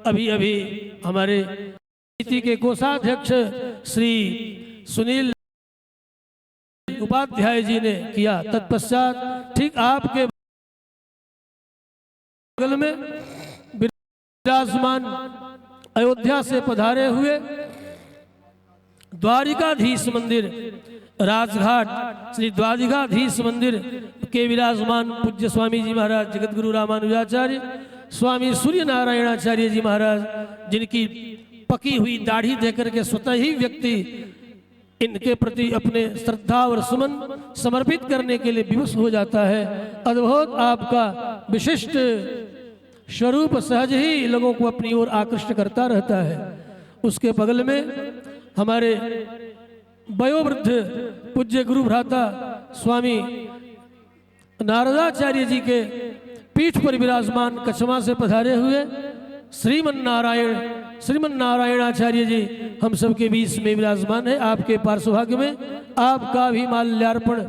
अभी अभी हमारे समिति के कोषाध्यक्ष श्री सुनील उपाध्याय जी ने किया। तत्पश्चात ठीक आपके बगल में विराजमान अयोध्या से पधारे हुए द्वारिकाधीश मंदिर राजघाट श्री द्वारिकाधीश मंदिर के विराजमान पूज्य स्वामी जी महाराज जगतगुरु रामानुजाचार्य स्वामी सूर्य नारायणाचार्य जी महाराज, जिनकी पकी हुई दाढ़ी देकर के स्वतः ही व्यक्ति इनके प्रति अपने श्रद्धा और सुमन समर्पित करने के लिए विवश हो जाता है। अद्भुत आपका विशिष्ट स्वरूप सहज ही लोगों को अपनी ओर आकृष्ट करता रहता है। उसके बगल में हमारे वयोवृद्ध पूज्य गुरु भ्राता स्वामी नारदाचार्य जी के पीठ पर विराजमान कछमा से पधारे हुए श्रीमन नारायणाचार्य जी हम सबके बीच में विराजमान है। आपके पार्श्वभाग में आपका भी माल्यार्पण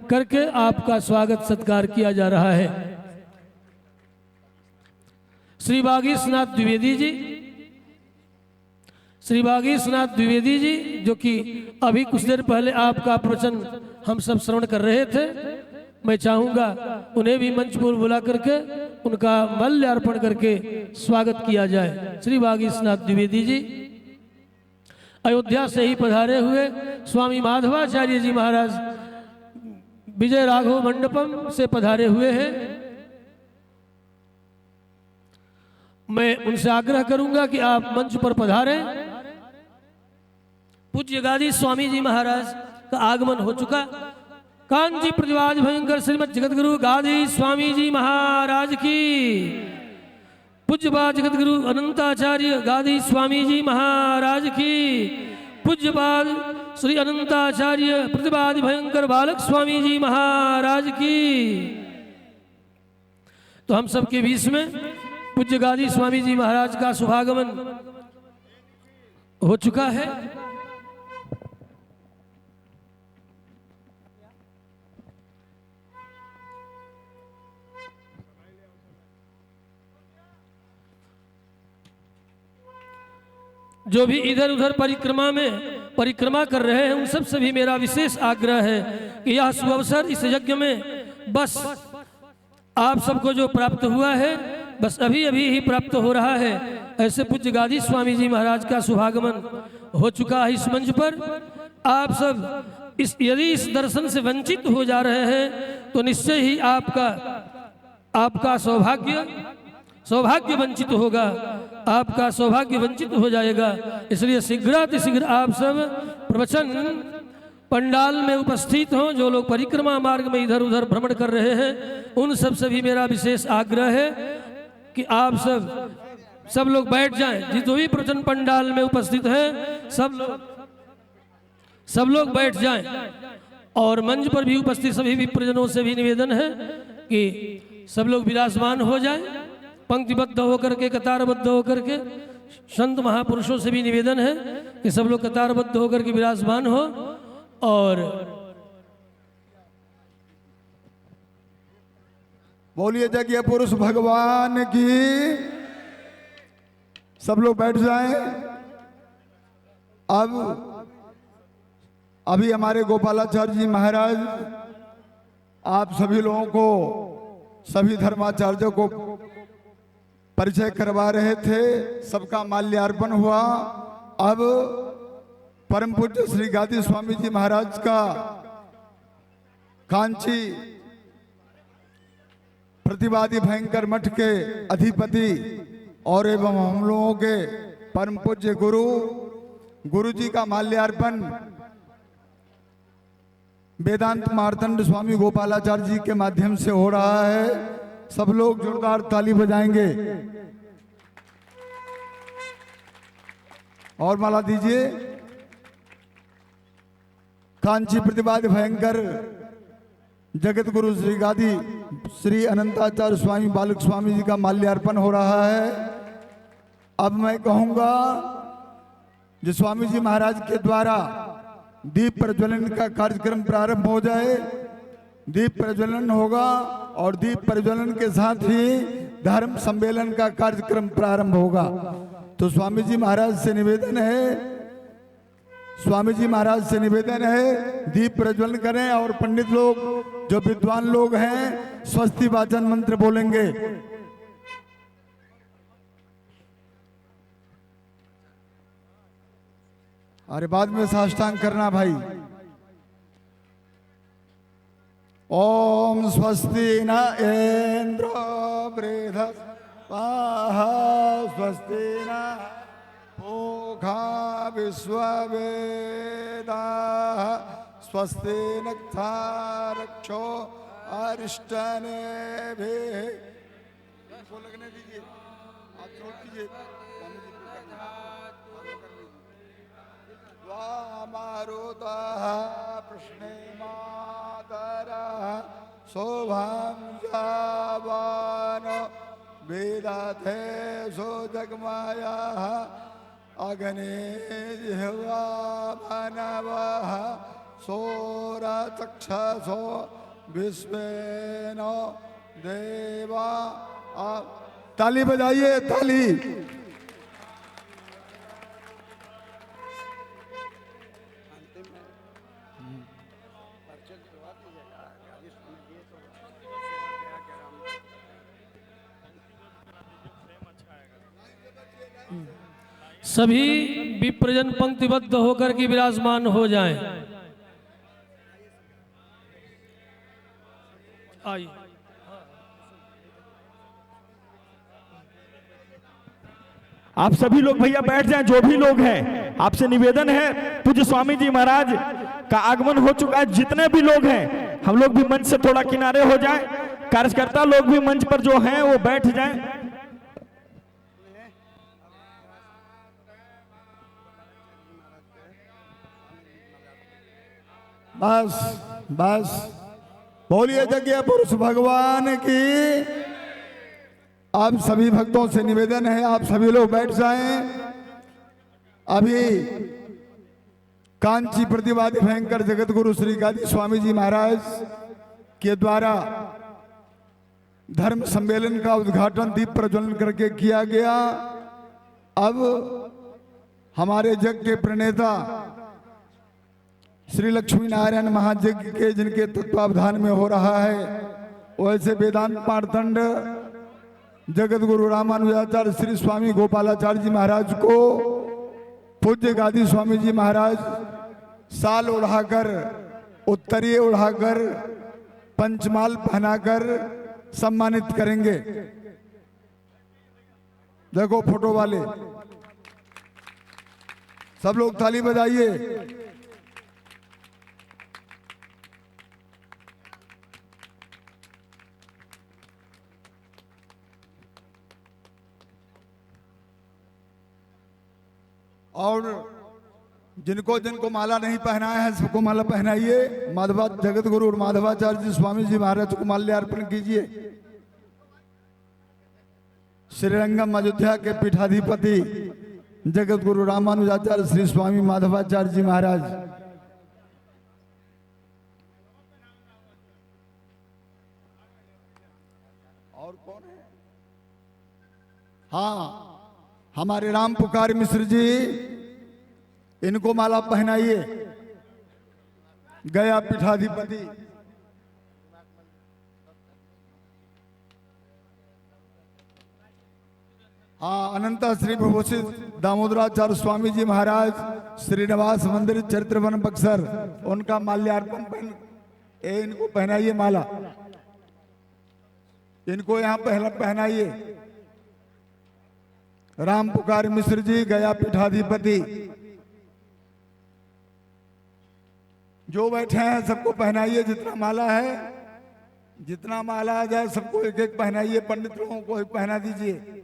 करके आपका स्वागत सत्कार किया जा रहा है। श्री बागीशनाथ द्विवेदी जी, श्री बागीशनाथ द्विवेदी जी जो कि अभी कुछ देर पहले आपका प्रवचन हम सब श्रवण कर रहे थे, मैं चाहूंगा उन्हें भी मंच पर बुला करके उनका माल्यार्पण करके स्वागत किया जाए। श्री बागीशनाथ द्विवेदी जी अयोध्या से ही पधारे हुए स्वामी माधवाचार्य जी महाराज विजय राघव मंडपम से पधारे हुए हैं। मैं उनसे आग्रह करूंगा कि आप मंच पर पधारें। पूज्य गादी स्वामी जी महाराज का आगमन हो चुका। कांची प्रतिवाद भयंकर श्रीमद जगतगुरु गादी स्वामी जी महाराज की, पूज्यपाद जगतगुरु अनंताचार्य गादी स्वामी जी महाराज की, पूज्यपाद श्री अनंताचार्य प्रतिवाद भयंकर बालक स्वामी जी महाराज की। तो हम सबके बीच में पूज्य गादी स्वामी जी महाराज का शुभागमन हो चुका है। जो भी इधर उधर परिक्रमा कर रहे हैं उन सब से भी मेरा विशेष आग्रह है कि यह शुभ अवसर इस यज्ञ में बस आप सबको जो प्राप्त हुआ है बस अभी अभी ही प्राप्त हो रहा है। ऐसे पूज्य गादी स्वामी जी महाराज का शुभागमन हो चुका है इस मंच पर। आप सब यदि इस दर्शन से वंचित हो जा रहे हैं तो निश्चय ही आपका सौभाग्य वंचित होगा, आपका सौभाग्य वंचित हो जाएगा। इसलिए शीघ्र आप सब प्रवचन पंडाल में उपस्थित हों। जो लोग परिक्रमा मार्ग में इधर उधर भ्रमण कर रहे हैं उन सब से भी मेरा विशेष आग्रह है कि आप सब लोग बैठ जाएं। जो भी प्रवचन पंडाल में उपस्थित हैं सब लोग बैठ जाएं। और मंच पर भी उपस्थित सभी विप्रजनों से भी निवेदन है कि सब लोग विराजमान हो जाएं, पंक्तिबद्ध होकर के, कतारबद्ध होकर के। संत महापुरुषों से भी निवेदन है कि सब लोग कतारबद्ध होकर के विराजमान हो। और बोलिए जगह पुरुष भगवान की। सब लोग बैठ जाएं। अभी हमारे गोपालाचार्य जी महाराज आप सभी लोगों को, सभी धर्माचार्यों को परिचय करवा रहे थे। सबका माल्यार्पण हुआ। अब परम पूज्य श्री गादी स्वामी जी महाराज का कांची प्रतिवादी भयंकर मठ के अधिपति और एवं हम लोगों के परम पूज्य गुरु जी का माल्यार्पण वेदांत मार्तंड स्वामी गोपालाचार्य जी के माध्यम से हो रहा है। सब लोग जोरदार ताली बजाएंगे और माला दीजिए। कांची प्रतिवाद भयंकर जगत गुरु श्री गादी श्री अनंताचार्य स्वामी बालक स्वामी जी का माल्यार्पण हो रहा है। अब मैं कहूंगा जो स्वामी जी महाराज के द्वारा दीप प्रज्वलन का कार्यक्रम प्रारंभ हो जाए। दीप प्रज्वलन होगा और दीप प्रज्वलन के साथ ही धर्म सम्मेलन का कार्यक्रम प्रारंभ होगा। तो स्वामी जी महाराज से निवेदन है, स्वामी जी महाराज से निवेदन है दीप प्रज्वलन करें और पंडित लोग जो विद्वान लोग हैं स्वस्ति वाचन मंत्र बोलेंगे। अरे बाद में साष्टांग करना भाई। ओम स्वस्ति न इंद्र बृहस्पतिः स्वस्ति न पूषा विश्ववेदाः स्वस्ति नक्षो अरिष्टनेभिः। इनको लगने दीजिए, आप छोड़ दीजिए। मारुतः प्रश्ने मातरः शोभां जावान वेदाथे सो जगमायाः अग्ने जिह्वा मानवः सोरचक्षसो विश्वेन देवा। ताली बजाइए, ताली। सभी विप्रजन पंक्तिबद्ध होकर के विराजमान हो जाएं। आइए। आप सभी लोग भैया बैठ जाएं, जो भी लोग हैं। आपसे निवेदन है, पूज्य स्वामी जी महाराज का आगमन हो चुका है। जितने भी लोग हैं हम लोग भी मंच से थोड़ा किनारे हो जाएं। कार्यकर्ता लोग भी मंच पर जो हैं वो बैठ जाएं। बस बस बोलिए यज्ञ पुरुष भगवान की। आप सभी भक्तों से निवेदन है, आप सभी लोग बैठ जाएं। अभी कांची प्रतिवादी भयंकर जगत गुरु श्री गादी स्वामी जी महाराज के द्वारा धर्म सम्मेलन का उद्घाटन दीप प्रज्वलन करके किया गया। अब हमारे जग के प्रणेता श्री लक्ष्मी नारायण महायज्ञ के जिनके तत्वावधान में हो रहा है, वैसे वेदांत मार्तंड जगत गुरु रामानुजाचार्य श्री स्वामी गोपालाचार्य जी महाराज को पूज्य गादी स्वामी जी महाराज साल उड़ाकर, उत्तरीय उड़ाकर, पंचमाल पहनाकर सम्मानित करेंगे। देखो फोटो वाले सब लोग ताली बजाइए। और जिनको जिनको माला नहीं पहनाया है सबको माला पहनाइए। माधवा जगत गुरु और माधवाचार्य जी स्वामी जी महाराज को माल्यार्पण कीजिए। श्रीरंगम अयोध्या के पीठाधिपति जगत गुरु रामानुजाचार्य श्री स्वामी माधवाचार्य जी महाराज। और कौन है? हाँ, हमारे राम पुकार मिश्र जी, इनको माला पहनाइए। गया पीठाधिपति। हाँ, अनंत श्री विभूषित दामोदराचार्य स्वामी जी महाराज श्रीनिवास मंदिर चरित्रवन बक्सर, उनका माल्यार्पण इनको पहनाइए माला। इनको यहाँ पहनाइए। राम पुकार मिश्र जी, गया पीठाधिपति, जो बैठे हैं सबको पहनाइए। जितना माला है, जितना माला आ जाए सबको एक एक पहनाइए। पंडित लोगों को पहना दीजिए।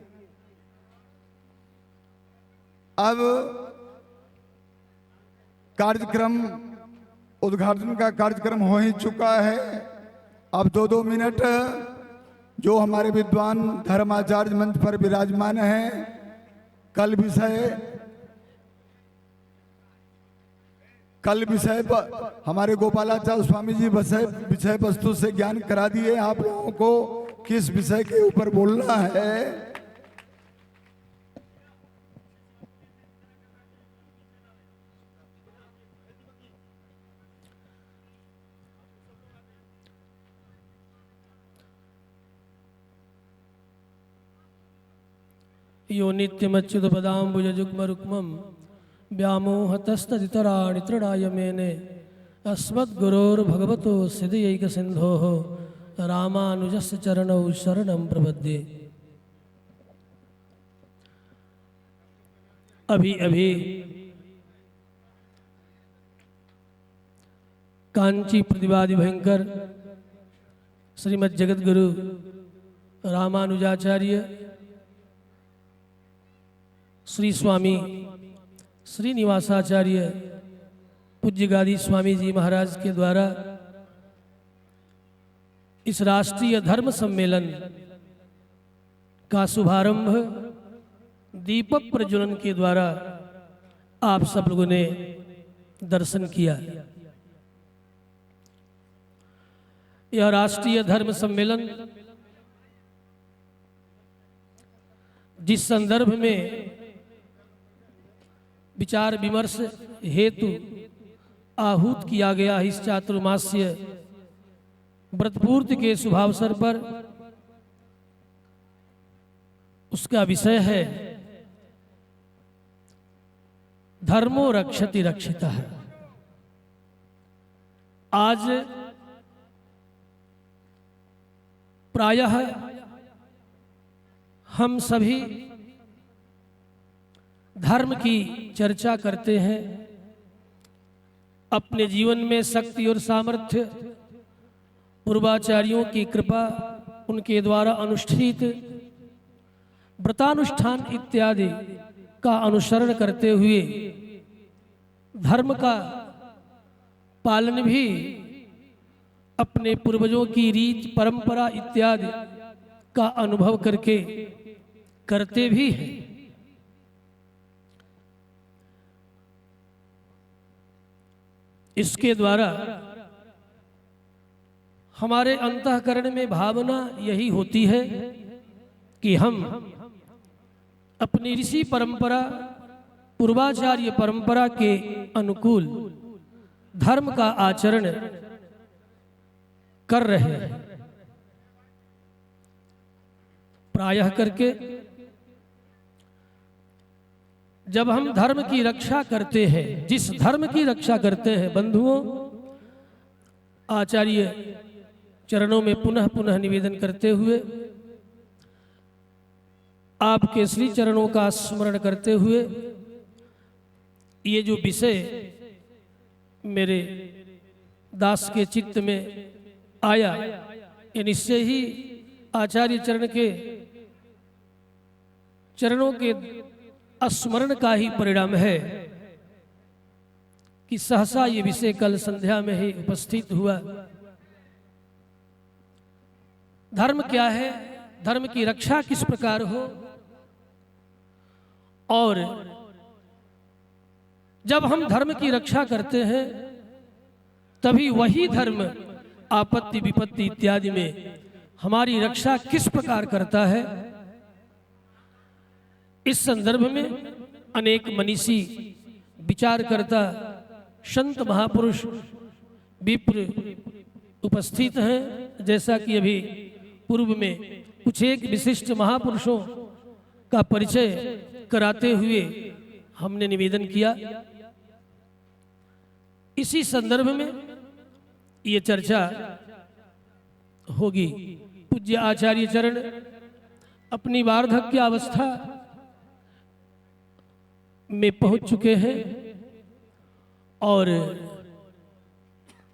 अब कार्यक्रम उद्घाटन का कार्यक्रम हो ही चुका है। अब 2-2 मिनट जो हमारे विद्वान धर्माचार्य मंच पर विराजमान हैं, कल विषय पर हमारे गोपालाचार्य स्वामी जी विषय वस्तु से ज्ञान करा दिए आप लोगों को किस विषय के ऊपर बोलना है। यो नित्यमच्युतपदाम्बुजयुग्मरुक्मं व्यामोहतस्तदितराणि तृणाय मेने अस्मद्गुरोर्भगवतो सिद्धयैकसिन्धोः रामानुजस्य चरणौ शरणं प्रपद्ये। अभी अभी कांची प्रतिवादी भयंकर श्रीमद् जगतगुरु रामानुजाचार्य श्री स्वामी श्रीनिवासाचार्य पूज्य गादी स्वामी जी महाराज के द्वारा इस राष्ट्रीय धर्म सम्मेलन का शुभारंभ दीपक प्रज्वलन के द्वारा आप सब लोगों ने दर्शन किया। यह राष्ट्रीय धर्म सम्मेलन जिस संदर्भ में विचार विमर्श हेतु आहूत किया गया इस चातुर्मास्य व्रतपूर्ति के शुभावसर पर, उसका विषय है धर्मो रक्षति रक्षितः। आज प्रायः हम सभी धर्म की चर्चा करते हैं, अपने जीवन में शक्ति और सामर्थ्य पूर्वाचार्यों की कृपा, उनके द्वारा अनुष्ठित व्रतानुष्ठान इत्यादि का अनुसरण करते हुए धर्म का पालन भी अपने पूर्वजों की रीत परंपरा इत्यादि का अनुभव करके करते भी हैं। इसके द्वारा हमारे अंतःकरण में भावना यही होती है कि हम अपनी ऋषि परंपरा पूर्वाचार्य परंपरा के अनुकूल धर्म का आचरण कर रहे हैं। प्रायः करके जब हम धर्म की रक्षा करते हैं, जिस धर्म की रक्षा करते हैं बंधुओं, आचार्य चरणों में पुनः पुनः निवेदन करते हुए, आपके श्री चरणों का स्मरण करते हुए, ये जो विषय मेरे दास के चित्त में आया, ये निश्चय ही आचार्य चरणों के स्मरण का ही परिणाम है कि सहसा ये विषय कल संध्या में ही उपस्थित हुआ। धर्म क्या है, धर्म की रक्षा किस प्रकार हो, और जब हम धर्म की रक्षा करते हैं तभी वही धर्म आपत्ति विपत्ति इत्यादि में हमारी रक्षा किस प्रकार करता है। इस संदर्भ में अनेक मनीषी विचारकर्ता संत महापुरुष विप्र उपस्थित हैं। जैसा कि अभी पूर्व में कुछ एक विशिष्ट महापुरुषों का परिचय कराते हुए हमने निवेदन किया। इसी संदर्भ में ये चर्चा होगी। पूज्य आचार्य चरण अपनी वार्धक्य अवस्था में पहुंच चुके हैं और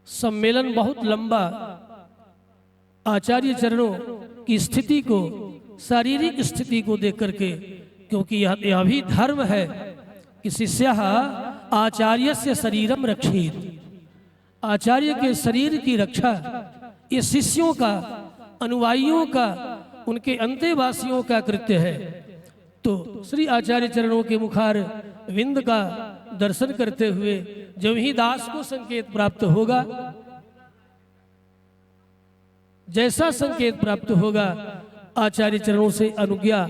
सम्मेलन बहुत लंबा आचार्य चरणों की स्थिति को, शारीरिक स्थिति को देख करके, क्योंकि यह भी धर्म है कि शिष्यः आचार्यस्य शरीरम रक्षेत। आचार्य के शरीर की रक्षा ये शिष्यों का, अनुयायियों का, उनके अंतेवासियों का कृत्य है। तो श्री आचार्य चरणों के मुखार विंद का दर्शन करते हुए जब ही दास को संकेत प्राप्त होगा, जैसा संकेत प्राप्त होगा, आचार्य चरणों से अनुज्ञा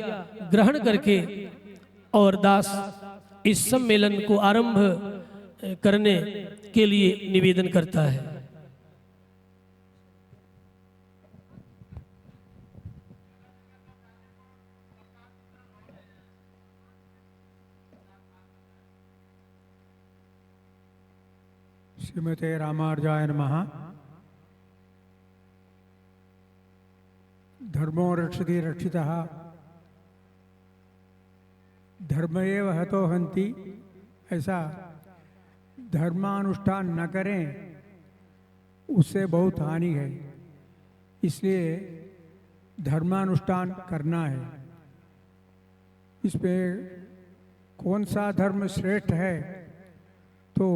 ग्रहण करके और दास इस सम्मेलन को आरंभ करने के लिए निवेदन करता है। श्रीमते रामानुजाय नमः। धर्मो रक्षति रक्षितः धर्म एव हतो हन्ति। ऐसा धर्मानुष्ठान न करें उससे बहुत हानि है, इसलिए धर्मानुष्ठान करना है। इसमें कौन सा धर्म श्रेष्ठ है तो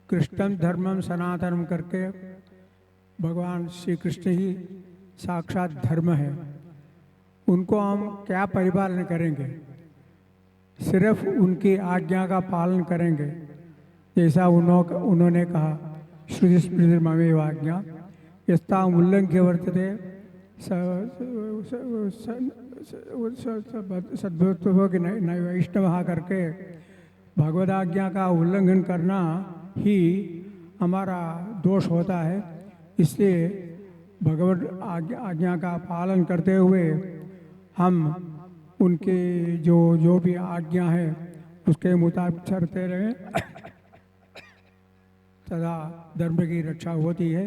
कृष्णम धर्मम सनातनम करके भगवान श्री कृष्ण ही साक्षात धर्म है। उनको हम क्या परिपालन करेंगे, सिर्फ उनकी आज्ञा का पालन करेंगे। जैसा उन्होंने कहा श्रुति स्मृति ममेव आज्ञा यस्ता उल्लंघ्य वर्तते सद्भुत्व के वैष्णव करके भगवद आज्ञा का उल्लंघन करना ही हमारा दोष होता है। इसलिए भगवद आज्ञा का पालन करते हुए हम उनके जो भी आज्ञा है उसके मुताबिक चलते रहें, तथा धर्म की रक्षा होती है।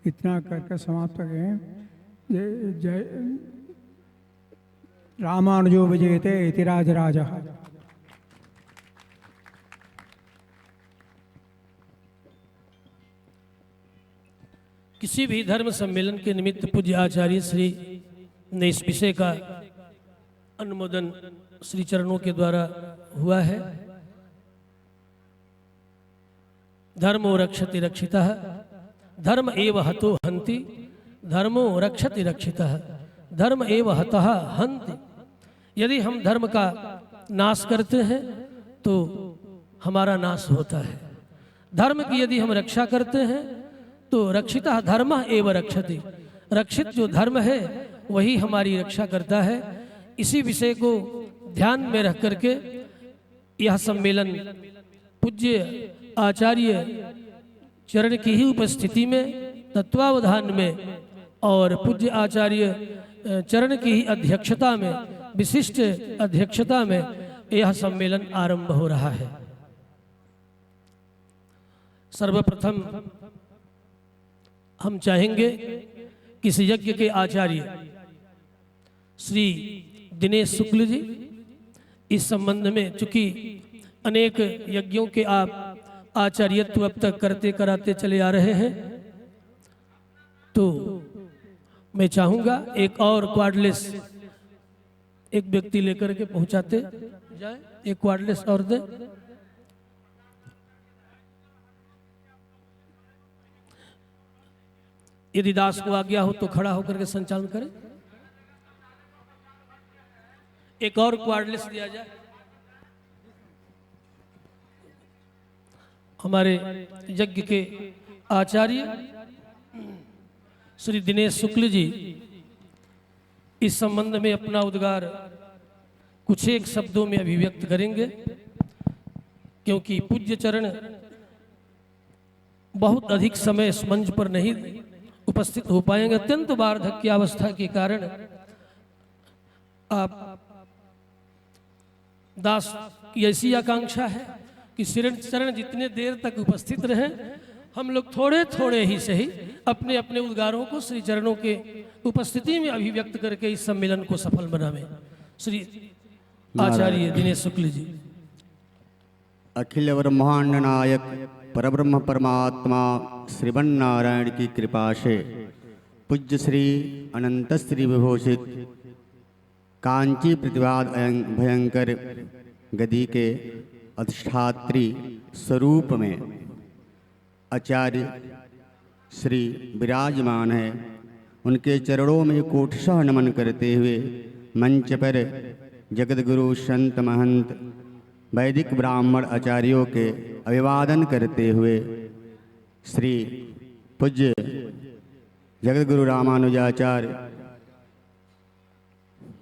इतना करके समाप्त करें। जय जय रामानुजो विजयते इति राजराजः। किसी भी धर्म सम्मेलन के निमित्त पूज्य आचार्य श्री ने इस विषय का अनुमोदन श्री चरणों के द्वारा हुआ है। धर्मो रक्षति रक्षितः धर्म एव हतो हन्ति धर्मो रक्षति रक्षितः धर्म एव हतः हन्ति। यदि हम धर्म का नाश करते हैं तो हमारा नाश होता है। धर्म की यदि हम रक्षा करते हैं तो रक्षितः धर्म एव रक्षति। रक्षित जो धर्म है वही हमारी रक्षा करता है। इसी विषय को ध्यान में रख करके यह सम्मेलन पूज्य आचार्य चरण की ही उपस्थिति में, तत्वावधान में और पूज्य आचार्य चरण की ही अध्यक्षता में, विशिष्ट अध्यक्षता में यह सम्मेलन आरंभ हो रहा है। सर्वप्रथम हम चाहेंगे कि इस यज्ञ के आचार्य श्री दिनेश शुक्ल जी इस संबंध में, चूंकि अनेक यज्ञों के आप आचार्यत्व अब तक करते कराते चले आ रहे हैं, तो मैं चाहूंगा एक और क्वार्डलेस एक व्यक्ति लेकर के पहुंचाते जाए। एक क्वार्डलेस और दे। यदि दास को आज्ञा हो तो खड़ा होकर के संचालन करें। एक और क्वार्डलेस दिया जाए। हमारे यज्ञ के आचार्य श्री दिनेश शुक्ल जी इस संबंध में अपना उद्गार कुछ एक शब्दों में अभिव्यक्त करेंगे, क्योंकि पूज्य चरण बहुत अधिक समय इस मंच पर नहीं उपस्थित हो पाएंगे। अत्यंत वार्धक्यावस्था के कारण आप दास की ऐसी आकांक्षा है कि चरण जितने देर तक उपस्थित रहें, हम लोग थोड़े थोड़े ही सही अपने अपने उद्गारों को श्री चरणों के उपस्थिति में अभिव्यक्त करके इस सम्मेलन को सफल बनावें। श्री आचार्य दिनेश शुक्ल जी। अखिल ब्रह्मांड नायक परब्रह्म परमात्मा श्रीमन्नारायण की कृपा से पूज्य श्री अनंत श्री विभूषित कांची प्रतिभाद भयंकर गदी के अधिष्ठात्री स्वरूप में आचार्य श्री विराजमान है। उनके चरणों में कोटशः नमन करते हुए मंच पर जगतगुरु संत महंत वैदिक ब्राह्मण आचार्यों के अभिवादन करते हुए श्री पूज्य जगतगुरु रामानुजाचार्य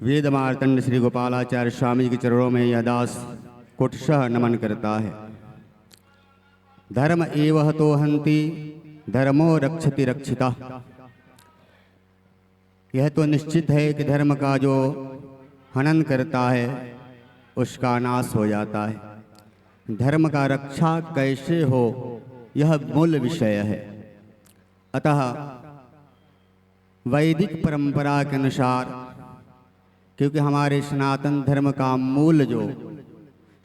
वेद मार्तंड श्री गोपालाचार्य स्वामी के चरणों में यह दास कोटशः नमन करता है। धर्म एव हतो हन्ति धर्मो रक्षति रक्षिता। यह तो निश्चित है कि धर्म का जो हनन करता है उसका नाश हो जाता है। धर्म का रक्षा कैसे हो यह मूल विषय है। अतः वैदिक परंपरा के अनुसार, क्योंकि हमारे सनातन धर्म का मूल जो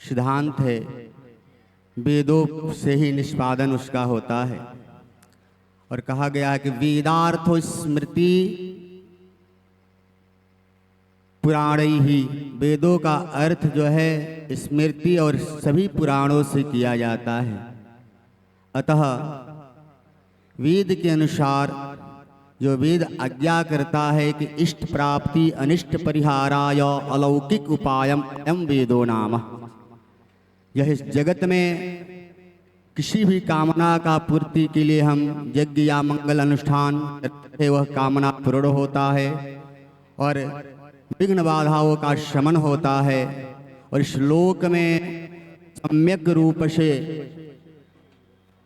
सिद्धांत है वेदों से ही निष्पादन उसका होता है, और कहा गया है कि वेदार्थो स्मृति पुराण ही, वेदों का अर्थ जो है स्मृति और सभी पुराणों से किया जाता है। अतः वेद के अनुसार जो वेद आज्ञा करता है कि इष्ट प्राप्ति अनिष्ट परिहाराय अलौकिक उपायम एवं वेदो नाम, यह इस जगत में किसी भी कामना का पूर्ति के लिए हम यज्ञ या मंगल अनुष्ठान करते, वह कामना पूर्ण होता है और विघ्न बाधाओं का शमन होता है, और इस लोक में सम्यक रूप से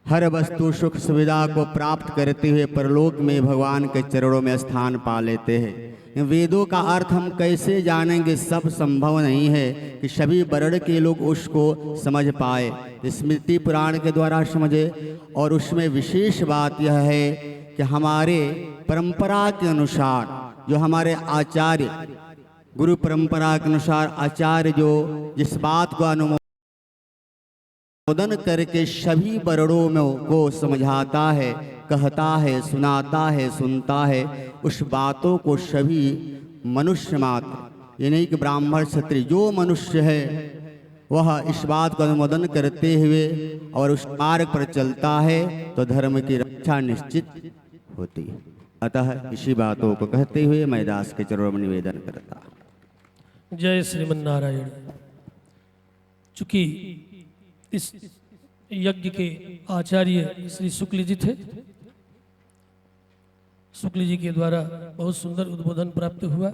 हर वस्तु सुख सुविधा को प्राप्त करते हुए परलोक में भगवान के चरणों में स्थान पा लेते हैं। वेदों का अर्थ हम कैसे जानेंगे? सब संभव नहीं है कि सभी वर्ण के लोग उसको समझ पाए। स्मृति पुराण के द्वारा समझे, और उसमें विशेष बात यह है कि हमारे परंपरा के अनुसार जो हमारे आचार्य, गुरु परंपरा के अनुसार आचार्य जो जिस बात को अनुमोदन करके सभी वर्णों में को समझाता है, कहता है, सुनाता है, सुनता है, उस बातों को सभी मनुष्य मात्र, ये नहीं कि ब्राह्मण क्षत्रिय, जो मनुष्य है वह इस बात को अनुमोदन करते हुए और उस मार्ग पर चलता है तो धर्म की रक्षा निश्चित होती है। अतः इसी बातों को कहते हुए मैं दास के चरणों में निवेदन करता। जय श्रीमन नारायण। चूंकि इस यज्ञ के आचार्य श्री शुक्ल जी थे, शुक्ल जी के द्वारा बहुत सुंदर उद्बोधन प्राप्त हुआ।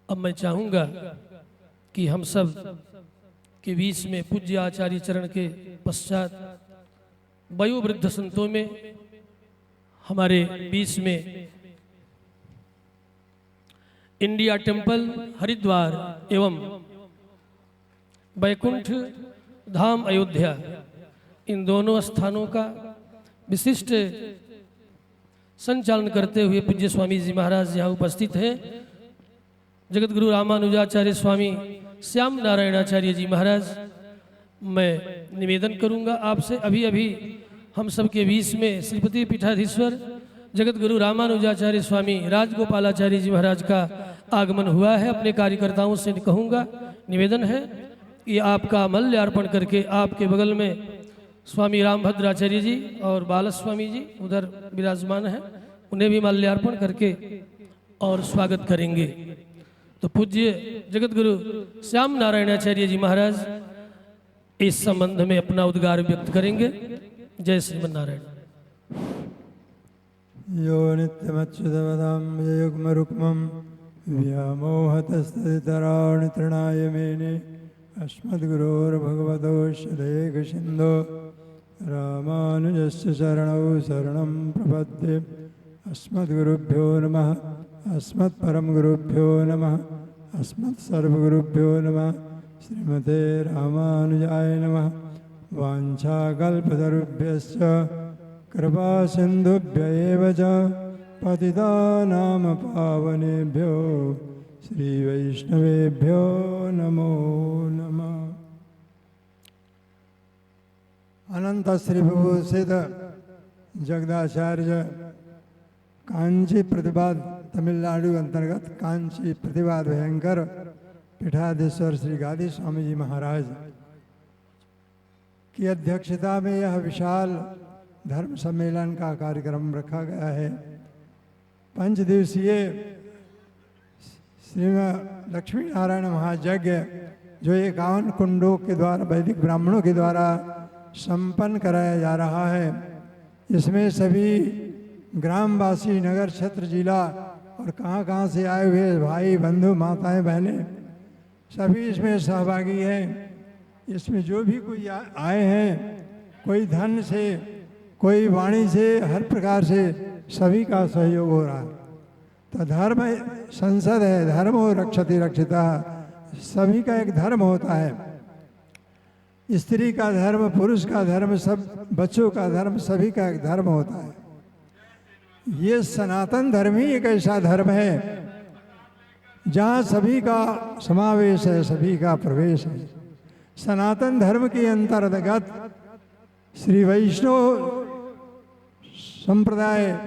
अब मैं चाहूंगा कि हम सब के बीच में पूज्य आचार्य चरण के पश्चात वयोवृद्ध संतों में हमारे बीच में इंडिया टेम्पल हरिद्वार एवं वैकुंठ धाम अयोध्या, इन दोनों स्थानों का विशिष्ट संचालन करते हुए पूज्य स्वामी जी महाराज यहाँ उपस्थित हैं। जगत गुरु रामानुजाचार्य स्वामी श्याम नारायणाचार्य जी महाराज, मैं निवेदन करूंगा आपसे, अभी अभी हम सबके बीच में श्रीपति पीठाधीश्वर जगत गुरु रामानुजाचार्य स्वामी राजगोपालाचार्य जी महाराज का आगमन हुआ है। अपने कार्यकर्ताओं से कहूँगा, निवेदन है कि आपका मल्यार्पण करके आपके बगल में स्वामी रामभद्राचार्य जी और बालस स्वामी जी उधर विराजमान हैं, उन्हें भी माल्यार्पण करके और स्वागत करेंगे। तो पूज्य जगत गुरु श्याम नारायणाचार्य जी महाराज इस संबंध में अपना उद्गार व्यक्त करेंगे। जय श्रीमन नारायण। यो नित्यमच्युतपदां युग्मरुक्मं व्यामोहतस्तदितराणि तृणाय मेने अस्मद्गुरोर्भगवतोऽस्य दयैकसिन्धो रामानुजस्य शरणौ शरणं प्रपद्ये। अस्मद्गुरुभ्यो नमः, अस्मत्परम गुरुभ्यो नमः, अस्मत्सर्वगुरुभ्यो नमः। श्रीमते रामानुजाय नमः। वाञ्छाकल्पतरुभ्यश्च कृपा सिन्धुभ्य एव च पतितानां पावनेभ्यो श्रीवैष्णवेभ्यो नमो नमः। अनंत श्री विभूषित जगदाचार्य कांची प्रतिपाद तमिलनाडु अंतर्गत कांची प्रतिपाद भयंकर पीठाधीश्वर श्री गादी स्वामी जी महाराज की अध्यक्षता में यह विशाल धर्म सम्मेलन का कार्यक्रम रखा गया है। 5 दिवसीय श्रीमद लक्ष्मी नारायण महायज्ञ जो 51 कुंडों के द्वारा वैदिक ब्राह्मणों के द्वारा संपन्न कराया जा रहा है। इसमें सभी ग्रामवासी, नगर क्षेत्र, जिला और कहाँ से आए हुए भाई बंधु माताएं बहनें सभी इसमें सहभागी हैं। इसमें जो भी कोई आए हैं, कोई धन से, कोई वाणी से, हर प्रकार से सभी का सहयोग हो रहा है। तो धर्म संसद है, धर्मो रक्षति रक्षिता, सभी का एक धर्म होता है। स्त्री का धर्म, पुरुष का धर्म, सब बच्चों का धर्म, सभी का एक धर्म होता है। ये सनातन धर्म ही एक ऐसा धर्म है जहाँ सभी का समावेश है, सभी का प्रवेश है। सनातन धर्म के अंतर्गत श्री वैष्णव संप्रदाय,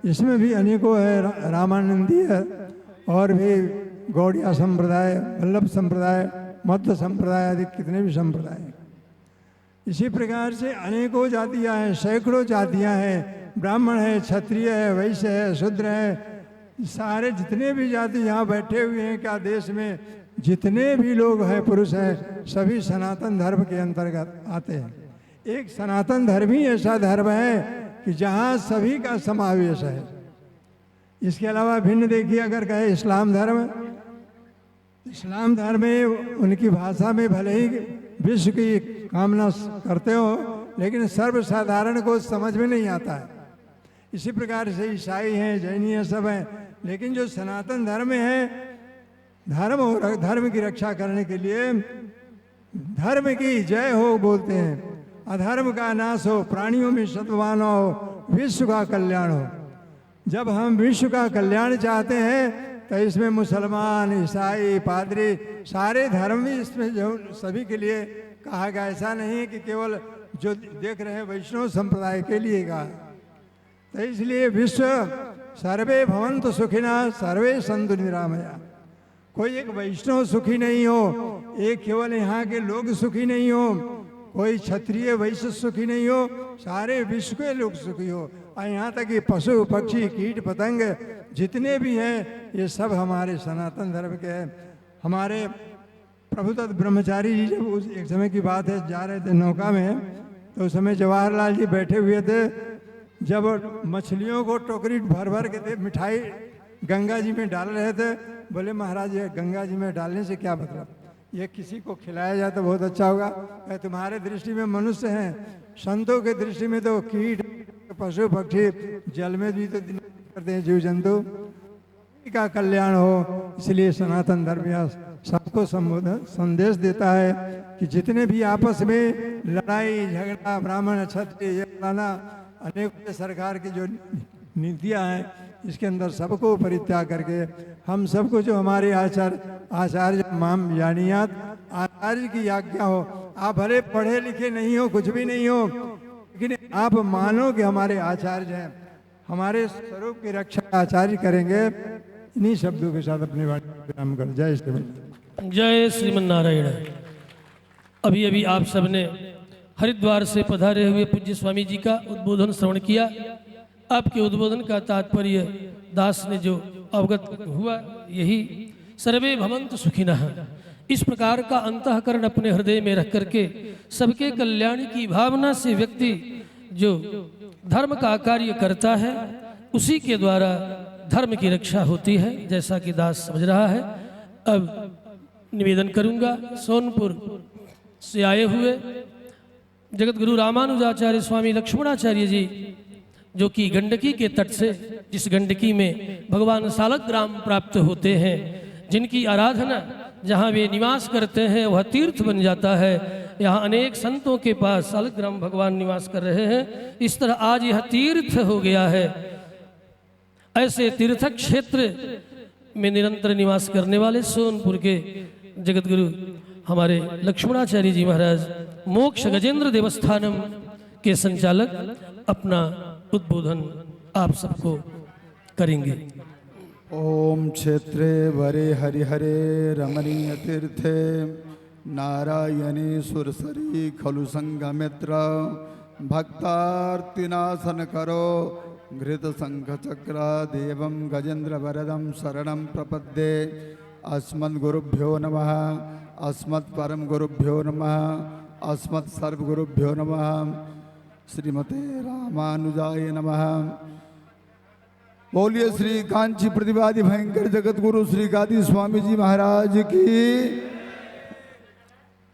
इसमें भी अनेकों है, रामानंदीय और भी गौड़िया संप्रदाय, वल्लभ संप्रदाय, मध्य संप्रदाय आदि कितने भी संप्रदाय हैं। इसी प्रकार से अनेकों जातियां हैं, सैकड़ों जातियां हैं, ब्राह्मण है, क्षत्रिय है, वैश्य है, शूद्र है, सारे जितने भी जाति यहाँ बैठे हुए हैं, क्या देश में जितने भी लोग हैं, पुरुष हैं, सभी सनातन धर्म के अंतर्गत आते हैं। एक सनातन धर्म ही ऐसा धर्म है कि जहाँ सभी का समावेश है। इसके अलावा भिन्न देखिए, अगर कहे इस्लाम धर्म, इस्लाम धर्म में उनकी भाषा में भले ही विश्व की कामना करते हो, लेकिन सर्वसाधारण को समझ में नहीं आता है। इसी प्रकार से ईसाई हैं, जैनी हैं, सब हैं, लेकिन जो सनातन धर्म है, धर्म और धर्म की रक्षा करने के लिए धर्म की जय हो बोलते हैं, अधर्म का नाश हो, प्राणियों में सद्भावना हो, विश्व का कल्याण हो। जब हम विश्व का कल्याण चाहते हैं तो इसमें मुसलमान, ईसाई, पादरी, सारे धर्म भी इसमें जो सभी के लिए कहा गया। ऐसा नहीं है कि केवल जो देख रहे हैं वैष्णव संप्रदाय के लिए कहा। तो इसलिए विश्व सर्वे भवन्तु सुखिनः सर्वे सन्तु निरामया। कोई एक वैष्णव सुखी नहीं हो, एक केवल यहाँ के लोग सुखी नहीं हो, कोई क्षत्रिय वैश्य सुखी नहीं हो, सारे विश्व के लोग सुखी हो। और यहाँ तक कि पशु पक्षी कीट पतंग जितने भी हैं, ये सब हमारे सनातन धर्म के हैं। हमारे प्रभुदत्त ब्रह्मचारी जी जब उस एक समय की बात है, जा रहे थे नौका में, तो उस समय जवाहरलाल जी बैठे हुए थे। जब मछलियों को टोकरी भर भर के मिठाई गंगा जी में डाल रहे थे, बोले महाराज ये गंगा जी में डालने से क्या मतलब, ये किसी को खिलाया जाए तो बहुत अच्छा होगा। तुम्हारे दृष्टि में मनुष्य हैं, संतों के दृष्टि में तो कीट पशु पक्षी जल में भी तो करते हैं, जीव जंतु का कल्याण हो। इसलिए सनातन धर्म सबको संबोधन संदेश देता है कि जितने भी आपस में लड़ाई झगड़ा, ब्राह्मण क्षत्रिय, ये फलाना अनेक सरकार की जो नीतियां हैं, इसके अंदर सबको परित्याग करके हम सबको जो हमारे आचार्य माम यानियात आचार्य की आज्ञा हो। आप भले पढ़े लिखे नहीं हो, कुछ भी नहीं हो, लेकिन आप मानो कि हमारे आचार्य हैं, हमारे स्वरूप की रक्षा आचार्य करेंगे। इन्हीं शब्दों के साथ अपनी वाणी विराम कर। जय श्रीमन। जय श्रीमन नारायण। अभी अभी आप सबने हरिद्वार से पधारे हुए पूज्य स्वामी जी का उद्बोधन श्रवण किया। आपके उद्बोधन का तात्पर्य दास ने जो अवगत हुआ, यही सर्वे भवन्तु सुखिनः। इस प्रकार का अंतःकरण अपने हृदय में रख करके सबके कल्याण की भावना से व्यक्ति जो धर्म का कार्य करता है, उसी के द्वारा धर्म की रक्षा होती है, जैसा कि दास समझ रहा है। अब निवेदन करूंगा, सोनपुर से आए हुए जगत गुरु रामानुजाचार्य स्वामी लक्ष्मणाचार्य जी, जो कि गंडकी के तट से, जिस गंडकी में भगवान सालग्राम प्राप्त होते हैं, जिनकी आराधना जहाँ वे निवास करते हैं वह तीर्थ बन जाता है। यहाँ अनेक संतों के पास सालग्राम भगवान निवास कर रहे हैं। इस तरह आज यह तीर्थ हो गया है। ऐसे तीर्थ क्षेत्र में निरंतर निवास करने वाले सोनपुर के जगत गुरु हमारे लक्ष्मणाचार्य जी महाराज मोक्ष गजेंद्र देवस्थानम के संचालक अपना उद्बोधन आप सबको करेंगे। ओम क्षेत्रे वरे हरिहरे रमणीय तीर्थे नारायणी सुरसरी खलु संगमित्र भक्तार्तिनाशन करो घृत शंख चक्र देवं गजेंद्र वरदं शरणं प्रपद्ये। अस्मद् गुरुभ्यो नमः, अस्मद् परम गुरुभ्यो नमः, अस्मद् सर्व गुरुभ्यो नमः। श्रीमते रामानुजाय नमः। बोलिए श्री कांची प्रतिवादी भयंकर जगत गुरु श्री गादी स्वामी जी महाराज की।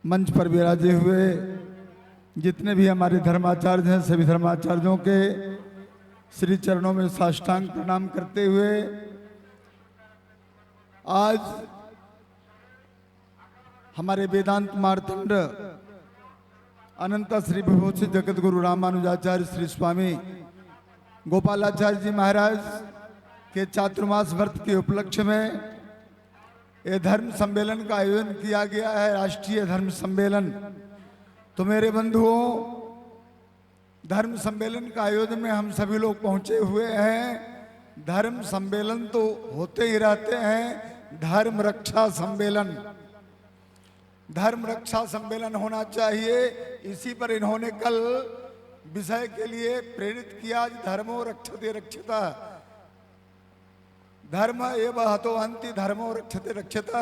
मंच पर विराजे हुए जितने भी हमारे धर्माचार्य हैं, सभी धर्माचार्यों के श्री चरणों में साष्टांग प्रणाम करते हुए आज हमारे वेदांत मार्तंड अनंत श्री विभूषित जगत गुरु रामानुजाचार्य श्री स्वामी गोपालाचार्य जी महाराज के चातुर्मास व्रत के उपलक्ष्य में ये धर्म सम्मेलन का आयोजन किया गया है, राष्ट्रीय धर्म सम्मेलन। तो मेरे बंधुओं, धर्म सम्मेलन का आयोजन में हम सभी लोग पहुंचे हुए हैं। धर्म सम्मेलन तो होते ही रहते हैं, धर्म रक्षा सम्मेलन, धर्म रक्षा सम्मेलन होना चाहिए। इसी पर इन्होंने कल विषय के लिए प्रेरित किया, धर्मो रक्षते रक्षिता, धर्म एवं हतो हंति धर्मो रक्षते रक्षिता,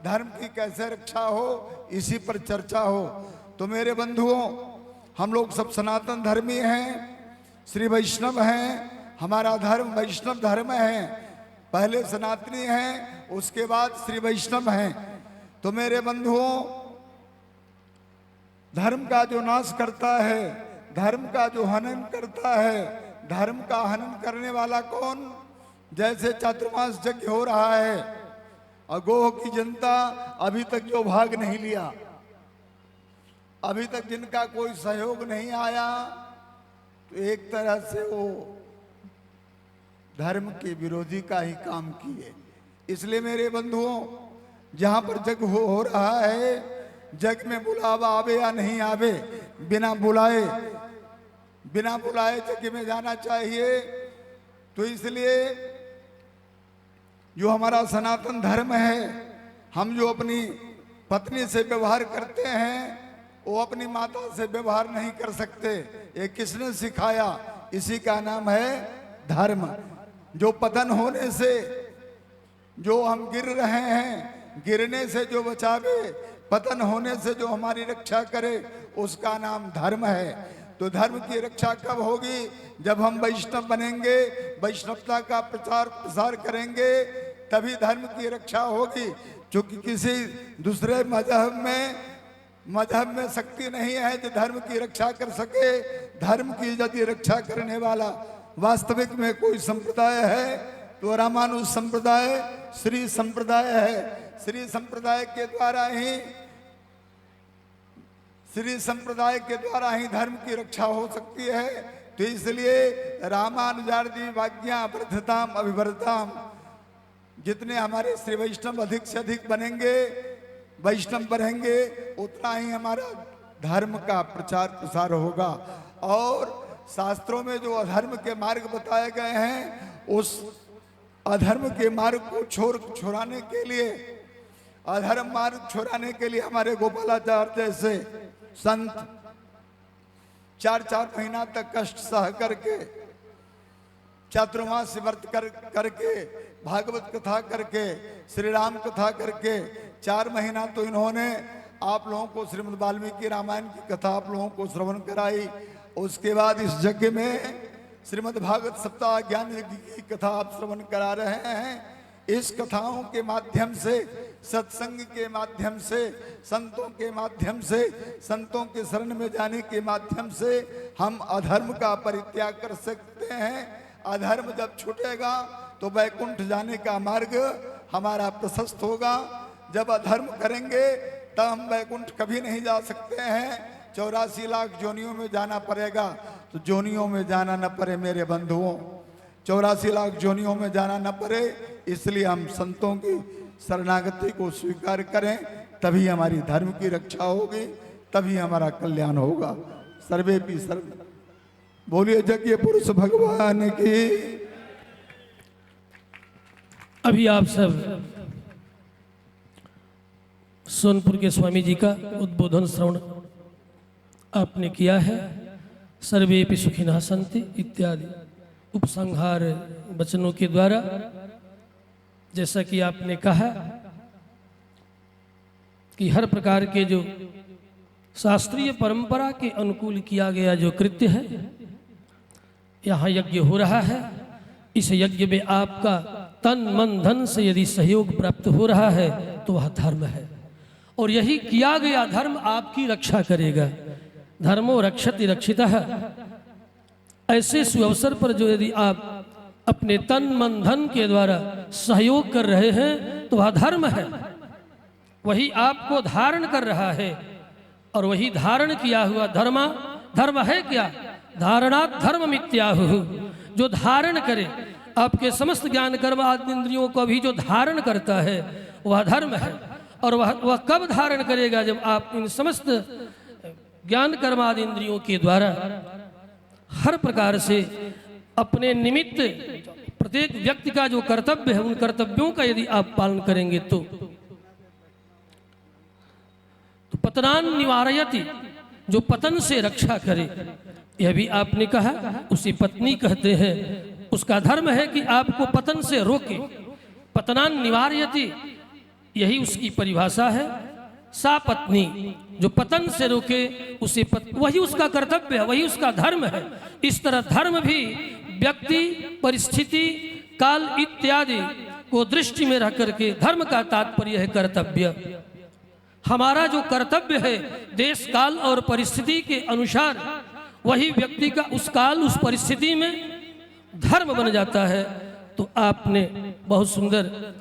धर्म की कैसे रक्षा हो इसी पर चर्चा हो। तो मेरे बंधुओं, हम लोग सब सनातन धर्मी हैं, श्री वैष्णव हैं, हमारा धर्म वैष्णव धर्म है। पहले सनातनी हैं, उसके बाद श्री वैष्णव हैं। तो मेरे बंधुओं, धर्म का जो नाश करता है, धर्म का जो हनन करता है, धर्म का हनन करने वाला कौन? जैसे चातुर्मास यज्ञ हो रहा है, अगोह की जनता अभी तक जो भाग नहीं लिया, अभी तक जिनका कोई सहयोग नहीं आया, तो एक तरह से वो धर्म के विरोधी का ही काम किए। इसलिए मेरे बंधुओं, जहां पर जग हो रहा है, जग में बुलावा आवे या नहीं आवे, बिना बुलाए जग में जाना चाहिए। तो इसलिए जो हमारा सनातन धर्म है, हम जो अपनी पत्नी से व्यवहार करते हैं वो अपनी माता से व्यवहार नहीं कर सकते। ये किसने सिखाया? इसी का नाम है धर्म। जो पतन होने से जो हम गिर रहे हैं, गिरने से जो बचावे, पतन होने से जो हमारी रक्षा करे, उसका नाम धर्म है। तो धर्म की रक्षा कब होगी? जब हम वैष्णव बनेंगे, वैष्णवता का प्रचार प्रसार करेंगे, तभी धर्म की रक्षा होगी। क्योंकि किसी दूसरे मजहब में शक्ति नहीं है जो धर्म की रक्षा कर सके। धर्म की यदि रक्षा करने वाला वास्तविक में कोई संप्रदाय है तो रामानुज संप्रदाय, श्री संप्रदाय है। श्री संप्रदाय के द्वारा ही धर्म की रक्षा हो सकती है। तो इसलिए रामानुजादि वाज्ञा वर्धताम अभिवर्धताम, जितने हमारे श्री वैष्णव अधिक से अधिक बनेंगे, वैष्णव बढ़ेंगे, उतना ही हमारा धर्म का प्रचार प्रसार होगा। और शास्त्रों में जो अधर्म के मार्ग बताए गए हैं, उस अधर्म के मार्ग को छुड़ाने के लिए, अधर्म मार्ग छुड़ाने के लिए हमारे गोपालाचार्य जैसे संत 4-4 महीना तक कष्ट सह करके, चातुर्मास व्रत करके, भागवत कथा करके, श्री राम कथा करके, 4 महीना तो इन्होंने आप लोगों को श्रीमद् वाल्मीकि रामायण की कथा आप लोगों को श्रवण कराई। उसके बाद इस यज्ञ में श्रीमद् भागवत सप्ताह ज्ञान यज्ञ की कथा आप श्रवण करा रहे हैं। इस कथाओं के माध्यम से, सत्संग के माध्यम से, संतों के माध्यम से, संतों के शरण में जाने के माध्यम से हम अधर्म का परित्याग कर सकते हैं। अधर्म जब छूटेगा तो वैकुंठ जाने का मार्ग हमारा प्रशस्त होगा। जब अधर्म करेंगे तब हम वैकुंठ कभी नहीं जा सकते हैं। 84 लाख जोनियों में जाना पड़ेगा। तो जोनियों में जाना न पड़े मेरे बंधुओं, 84 लाख जोनियों में जाना न पड़े, इसलिए हम संतों की शरणागति को स्वीकार करें, तभी हमारी धर्म की रक्षा होगी, तभी हमारा कल्याण होगा। सर्वे भी सर्व बोलिए जगीय पुरुष भगवान की। अभी आप सब सोनपुर के स्वामी जी का उद्बोधन श्रवण आपने किया है। सर्वेपि सुखिनः सन्ति इत्यादि उपसंहार वचनों के द्वारा, जैसा कि आपने कहा कि हर प्रकार के जो शास्त्रीय परंपरा के अनुकूल किया गया जो कृत्य है, यहाँ यज्ञ हो रहा है। इस यज्ञ में आपका तन मन धन से यदि सहयोग प्राप्त हो रहा है तो वह धर्म है, और यही किया गया धर्म आपकी रक्षा करेगा। धर्मो रक्षति रक्षितः। ऐसे सुअवसर पर जो यदि आप अपने तन मन धन के द्वारा सहयोग कर रहे हैं तो वह धर्म है, वही आपको धारण कर रहा है। और वही धारण किया हुआ धर्म है क्या? धारणात् धर्म मित्याहु। जो धारण करे, आपके समस्त ज्ञान कर्म आदि इंद्रियों को भी जो धारण करता है वह धर्म है। और वह कब धारण करेगा? जब आप इन समस्त ज्ञान कर्म आदि इंद्रियों के द्वारा हर प्रकार से अपने निमित्त प्रत्येक व्यक्ति का जो कर्तव्य है उन कर्तव्यों का यदि आप पालन करेंगे तो पतनान निवारयति, जो पतन से रक्षा करे, यह भी आपने कहा, उसी पत्नी कहते हैं। उसका धर्म है कि आपको पतन से रोके। पतनान निवारयति, यही उसकी परिभाषा है। सा पत्नी, जो पतन से रोके उसे वही उसका कर्तव्य है, वही उसका धर्म है। इस तरह धर्म भी व्यक्ति, परिस्थिति, काल इत्यादि को दृष्टि में रख करके, धर्म का तात्पर्य है कर्तव्य। हमारा जो कर्तव्य है देश काल और परिस्थिति के अनुसार, वही व्यक्ति का उस काल उस परिस्थिति में धर्म बन जाता है। तो आपने बहुत सुंदर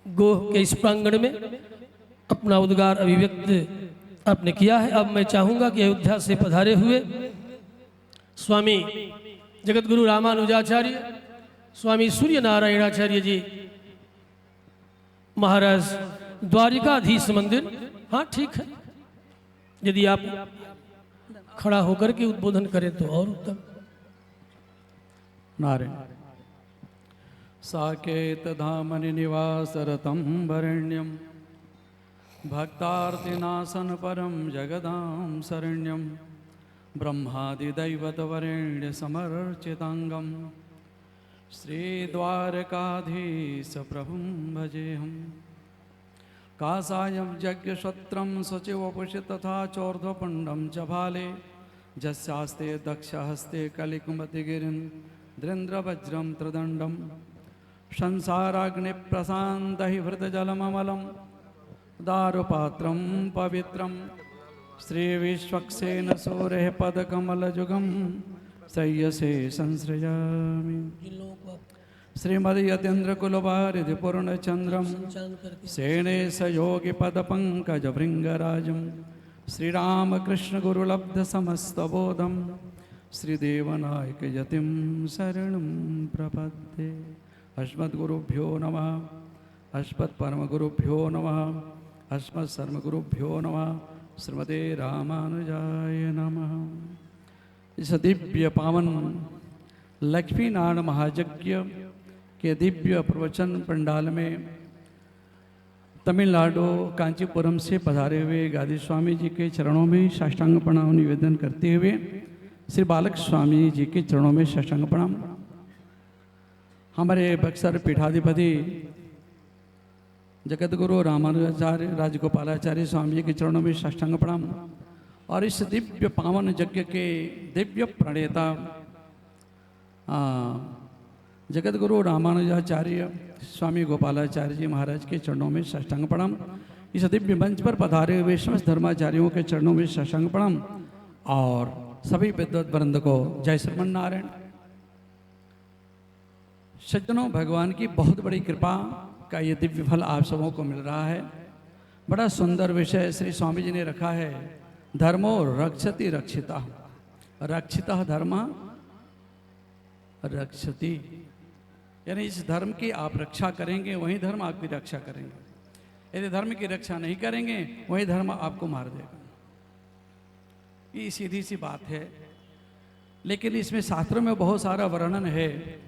गोह के इस प्रांगण में अपना उद्गार अभिव्यक्त आपने किया है। अब मैं चाहूंगा कि अयोध्या से पधारे हुए स्वामी जगतगुरु रामानुजाचार्य, स्वामी सूर्य नारायणाचार्य जी महाराज द्वारिकाधीश मंदिर, हाँ ठीक है, यदि आप खड़ा होकर के उद्बोधन करें तो और उत्तम। नारायण। साकेत धामनि निवासरतं वरेण्यं भक्तार्तिनाशन परम जगदां शरण्यं ब्रह्मादिदैवतवरेण्य समर्चितांगं श्रीद्वारकाधीश प्रभुं भजेऽहं। कासायं यज्ञशत्रं सचिवपुषि तथा चोर्ध्वपुण्डं च भाले जस्यास्ते दक्षहस्ते कलिकुमतिगिरिं द्रेन्द्रवज्रं त्रिदण्डं संसाराग्निप्रशान्तहि हृतजलममलं दारुपात्रं पवित्रं श्रीविश्वक्सेन सूरेः पदकमलजुगं सय्यसे संसृजामि। श्रीमद्यतीन्द्रकुलवारिधिपूर्णचन्द्रं सेनेशयोगिपदपङ्कजभृङ्गराजं श्रीरामकृष्णगुरुलब्धसमस्तबोधं श्रीदेवनायकयतिं शरणं प्रपद्ये। अस्मद्गुरुभ्यो नमः, अस्मत्परमगुरुभ्यो नमः, अस्मत्सर्वगुरुभ्यो नमः। श्रीमते रामानुजाय नमः। इस दिव्य पावन लक्ष्मी नारायण महायज्ञ के दिव्य प्रवचन पंडाल में तमिलनाडु कांचीपुरम से पधारे हुए गादी स्वामी जी के चरणों में साष्टांग प्रणाम निवेदन करते हुए श्री बालक स्वामी जी के चरणों में साष्टांग प्रणाम। हमारे बक्सर पीठाधिपति जगतगुरु रामानुजाचार्य राजगोपालाचार्य स्वामी जी के चरणों में साष्टांग प्रणाम। और इस दिव्य पावन यज्ञ के दिव्य प्रणेता जगतगुरु रामानुजाचार्य स्वामी गोपालाचार्य जी महाराज के चरणों में साष्टांग प्रणाम। इस दिव्य मंच पर पधारे हुए समस्त धर्माचार्यों के चरणों में साष्टांग प्रणाम। और सभी विद्वत वृंद को जय श्रीमन नारायण। सज्जनों, भगवान की बहुत बड़ी कृपा का ये दिव्य फल आप सबों को मिल रहा है। बड़ा सुंदर विषय श्री स्वामी जी ने रखा है, धर्मो रक्षति रक्षिता। रक्षिता धर्म रक्षति, यानी इस धर्म की आप रक्षा करेंगे वही धर्म आपकी रक्षा करेंगे। यदि धर्म की रक्षा नहीं करेंगे वही धर्म आपको मार देगा। ये सीधी सी बात है, लेकिन इसमें शास्त्रों में बहुत सारा वर्णन है,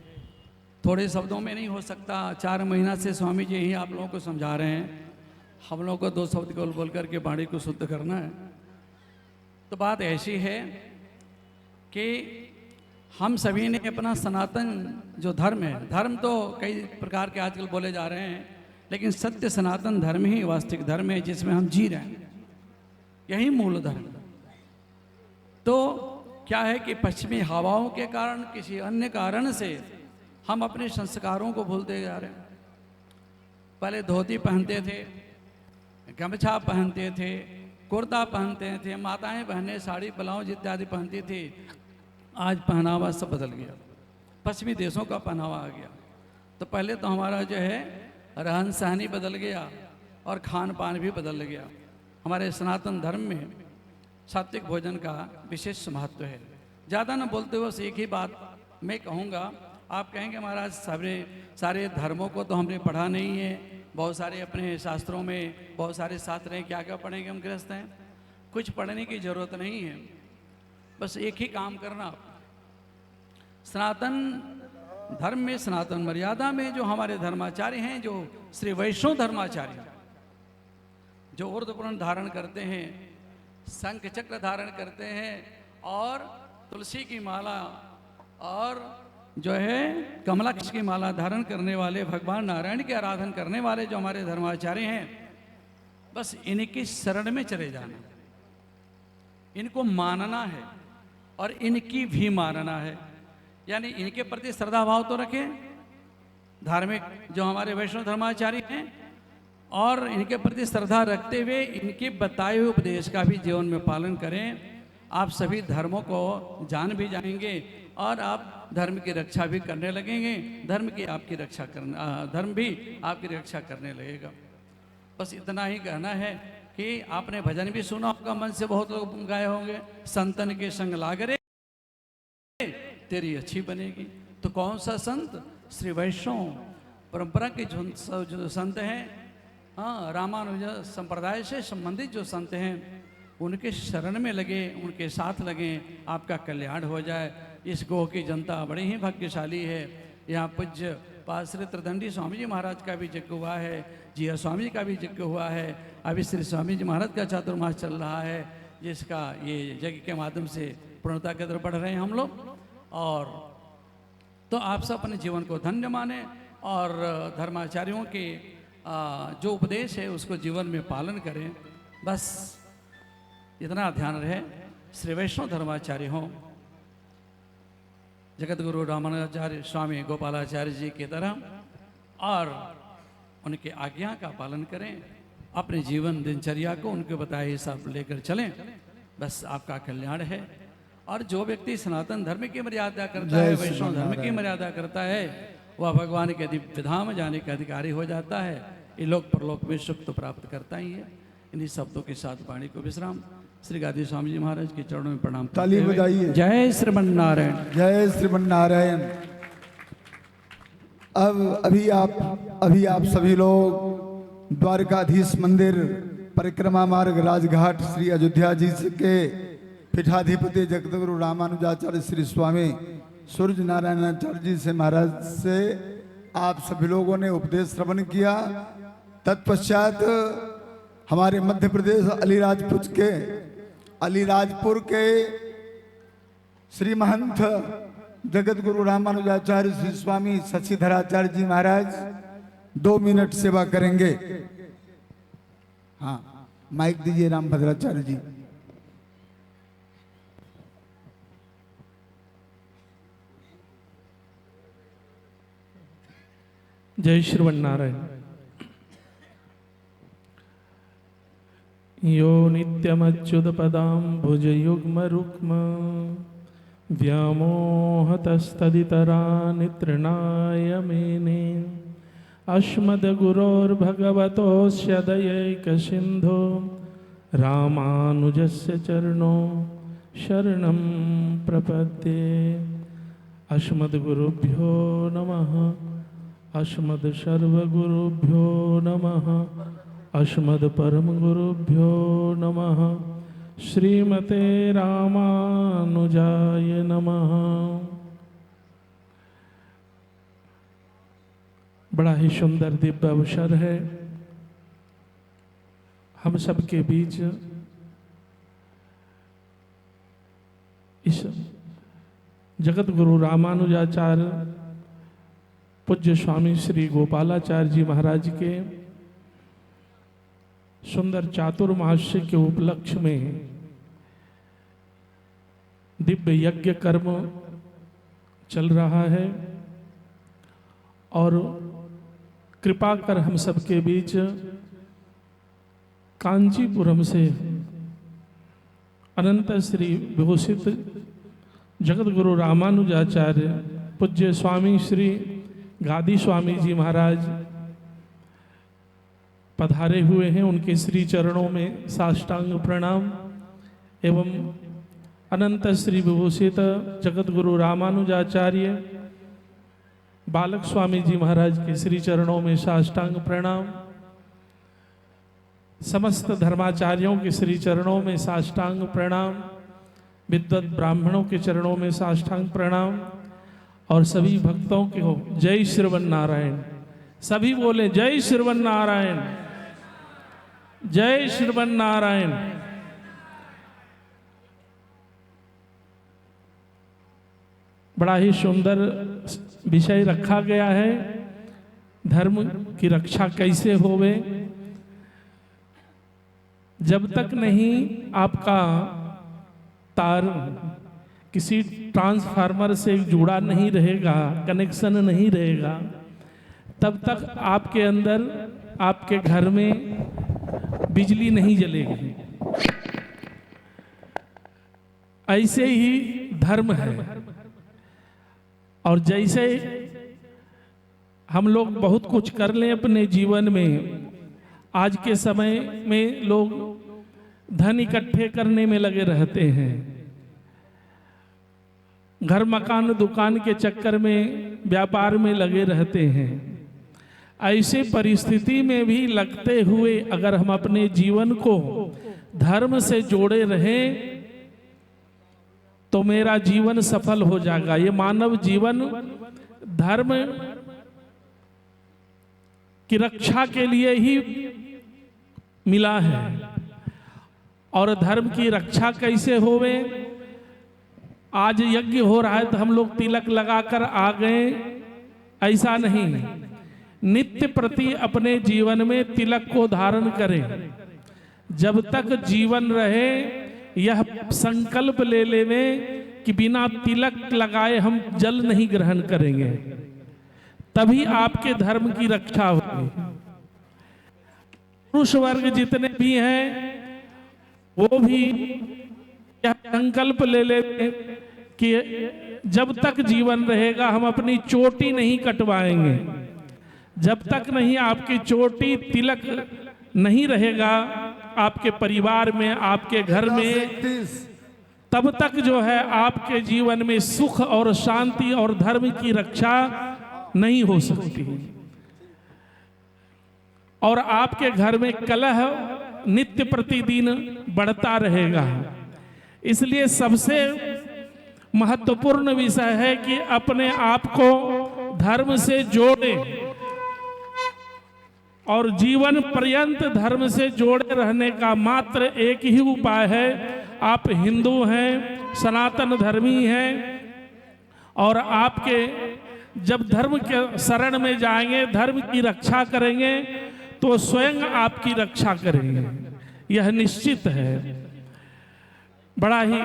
थोड़े शब्दों में नहीं हो सकता। 4 महीना से स्वामी जी ही आप लोगों को समझा रहे हैं, हम लोगों को 2 शब्द बोल करके वाणी को शुद्ध करना है। तो बात ऐसी है कि हम सभी ने अपना सनातन जो धर्म है, धर्म तो कई प्रकार के आजकल बोले जा रहे हैं, लेकिन सत्य सनातन धर्म ही वास्तविक धर्म है जिसमें हम जी रहे हैं, यही मूल धर्म। तो क्या है कि पश्चिमी हवाओं के कारण, किसी अन्य कारण से हम अपने संस्कारों को भूलते जा रहे हैं। पहले धोती पहनते थे, गमछा पहनते थे, कुर्ता पहनते थे, माताएं बहनें साड़ी ब्लाउज इत्यादि पहनती थी। आज पहनावा सब बदल गया, पश्चिमी देशों का पहनावा आ गया। तो पहले तो हमारा जो है रहन सहनी बदल गया और खान पान भी बदल गया। हमारे सनातन धर्म में सात्विक भोजन का विशेष महत्व है। ज़्यादा न बोलते हुए बस एक ही बात मैं कहूँगा। आप कहेंगे महाराज सारे धर्मों को तो हमने पढ़ा नहीं है, बहुत सारे अपने शास्त्रों में बहुत सारे शास्त्र हैं, क्या क्या पढ़ेंगे, हम गृहस्थ हैं। कुछ पढ़ने की जरूरत नहीं है, बस एक ही काम करना। सनातन धर्म में, सनातन मर्यादा में जो हमारे धर्माचार्य हैं, जो श्री वैष्णव धर्माचार्य, जो ऊर्ध्वपुंड धारण करते हैं, शंख चक्र धारण करते हैं और तुलसी की माला और जो है कमलाक्ष की माला धारण करने वाले, भगवान नारायण की आराधना करने वाले जो हमारे धर्माचार्य हैं, बस इनकी शरण में चले जाना, इनको मानना है और इनकी भी मानना है। यानी इनके प्रति श्रद्धा भाव तो रखें, धार्मिक जो हमारे वैष्णव धर्माचार्य हैं, और इनके प्रति श्रद्धा रखते हुए इनके बताए हुए उपदेश का भी जीवन में पालन करें। आप सभी धर्मों को जान भी जाएंगे और आप धर्म की रक्षा भी करने लगेंगे, धर्म भी आपकी रक्षा करने लगेगा। बस इतना ही कहना है कि आपने भजन भी सुना होगा, मन से बहुत लोग गाए होंगे, संतन के संग लागरे तेरी अच्छी बनेगी। तो कौन सा संत? श्री वैष्णव परंपरा के जो संत हैं, हाँ, रामानुज संप्रदाय से संबंधित जो संत हैं, उनके शरण में लगे, उनके साथ लगे, आपका कल्याण हो जाए। इस गोह की जनता बड़ी ही भाग्यशाली है। यहाँ पूज्य श्री त्रिदंडी स्वामी जी महाराज का भी यज्ञ हुआ है, जिया स्वामी जी का भी यज्ञ हुआ है। अभी श्री स्वामी जी महाराज का चातुर्मास चल रहा है, जिसका ये यज्ञ के माध्यम से पूर्णता की तरफ बढ़ रहे हैं हम लोग। और तो आप सब अपने जीवन को धन्य माने और धर्माचार्यों के जो उपदेश है उसको जीवन में पालन करें। बस इतना ध्यान रहे। श्री वैष्णव धर्माचार्य हों, जगत गुरु रामानुजाचार्य स्वामी गोपालाचार्य जी की तरह, और उनके आज्ञा का पालन करें, अपने जीवन दिनचर्या को उनके बताए हिसाब लेकर चलें, बस आपका कल्याण है। और जो व्यक्ति सनातन धर्म की मर्यादा करता है, वैष्णव धर्म की मर्यादा करता है, वह भगवान के दिव्य धाम जाने का अधिकारी हो जाता है। ये लोक परलोक में सुख तो प्राप्त करता ही है। इन्हीं शब्दों के साथ वाणी को विश्राम। श्री गादी स्वामी जी महाराज के चरणों में प्रणाम। ताली बजाइए। जय श्रीमन नारायण, जय श्रीमन नारायण। अभी आप सभी लोग द्वारकाधीश मंदिर परिक्रमा मार्ग राजघाट श्री अयोध्या जी के पीठाधिपति जगतगुरु रामानुजाचार्य श्री स्वामी सूर्य नारायणाचार्य जी से महाराज से आप सभी लोगों ने उपदेश श्रवण किया। तत्पश्चात हमारे मध्य प्रदेश अलीराजपुर के श्री महंत जगत गुरु रामानुजाचार्य श्री स्वामी शशिधराचार्य जी महाराज 2 मिनट सेवा करेंगे। हाँ, माइक दीजिए रामभद्राचार्य जी। जय श्रीमन नारायण। यो नित्यमच्युतपदाम्बुजयुग्मरुक्म व्यामोहतस्तदितराणि तृणाय मेने अस्मद्गुरोर्भगवतोऽस्य दयैकसिन्धो रामानुजस्य चरणो शरणं प्रपद्ये। अस्मद्गुरुभ्यो नमः, अस्मद्सर्वगुरुभ्यो नमः, अस्मद्परमगुरुभ्यो नमः। श्रीमते रामानुजाय नमः। बड़ा ही सुंदर दिव्य अवसर है। हम सबके बीच इस जगत गुरु रामानुजाचार्य पूज्य स्वामी श्री गोपालाचार्य जी महाराज के सुंदर चातुर्मास के उपलक्ष्य में दिव्य यज्ञ कर्म चल रहा है। और कृपा कर हम सबके बीच कांचीपुरम से अनंत श्री विभूषित जगत गुरु रामानुजाचार्य पूज्य स्वामी श्री गादी स्वामी जी महाराज पधारे हुए हैं। उनके श्री चरणों में साष्टांग प्रणाम एवं अनंत श्री विभूषित जगत गुरु रामानुजाचार्य बालक स्वामी जी महाराज के श्री चरणों में साष्टांग प्रणाम। समस्त धर्माचार्यों के श्री चरणों में साष्टांग प्रणाम। विद्वत ब्राह्मणों के चरणों में साष्टांग प्रणाम। और सभी भक्तों के हो जय श्रवण नारायण। सभी बोले जय श्रवण नारायण, जय श्रवण नारायण। बड़ा ही सुंदर विषय रखा गया है, धर्म की रक्षा कैसे होवे। जब तक नहीं आपका तार किसी ट्रांसफार्मर से जुड़ा नहीं रहेगा, कनेक्शन नहीं रहेगा, तब तक आपके अंदर, आपके घर में बिजली नहीं जलेगी। ऐसे ही धर्म है। और जैसे हम लोग बहुत कुछ कर लें अपने जीवन में, आज के समय में लोग धन इकट्ठे करने में लगे रहते हैं, घर मकान दुकान के चक्कर में, व्यापार में लगे रहते हैं। ऐसे परिस्थिति में भी लगते हुए अगर हम अपने जीवन को धर्म से जोड़े रहें तो मेरा जीवन सफल हो जाएगा। ये मानव जीवन धर्म की रक्षा के लिए ही मिला है। और धर्म की रक्षा कैसे होवे? आज यज्ञ हो रहा है तो हम लोग तिलक लगाकर आ गए, ऐसा नहीं। नित्य प्रति अपने जीवन में तिलक को धारण करें। जब तक जीवन रहे यह संकल्प ले लेवे कि बिना तिलक लगाए हम जल नहीं ग्रहण करेंगे, तभी आपके धर्म की रक्षा होगी। पुरुष वर्ग जितने भी हैं वो भी यह संकल्प ले लेवे कि जब तक जीवन रहेगा हम अपनी चोटी नहीं कटवाएंगे। जब तक नहीं आपकी चोटी, तिलक नहीं रहेगा आपके परिवार में, आपके घर में, तब तक जो है आपके जीवन में सुख और शांति और धर्म की रक्षा नहीं हो सकती। और आपके घर में कलह नित्य प्रतिदिन बढ़ता रहेगा। इसलिए सबसे महत्वपूर्ण विषय है कि अपने आप को धर्म से जोड़ें और जीवन पर्यंत धर्म से जोड़े रहने का मात्र एक ही उपाय है। आप हिंदू हैं, सनातन धर्मी हैं, और आपके जब धर्म के शरण में जाएंगे, धर्म की रक्षा करेंगे, तो स्वयं आपकी रक्षा करेंगे, यह निश्चित है। बड़ा ही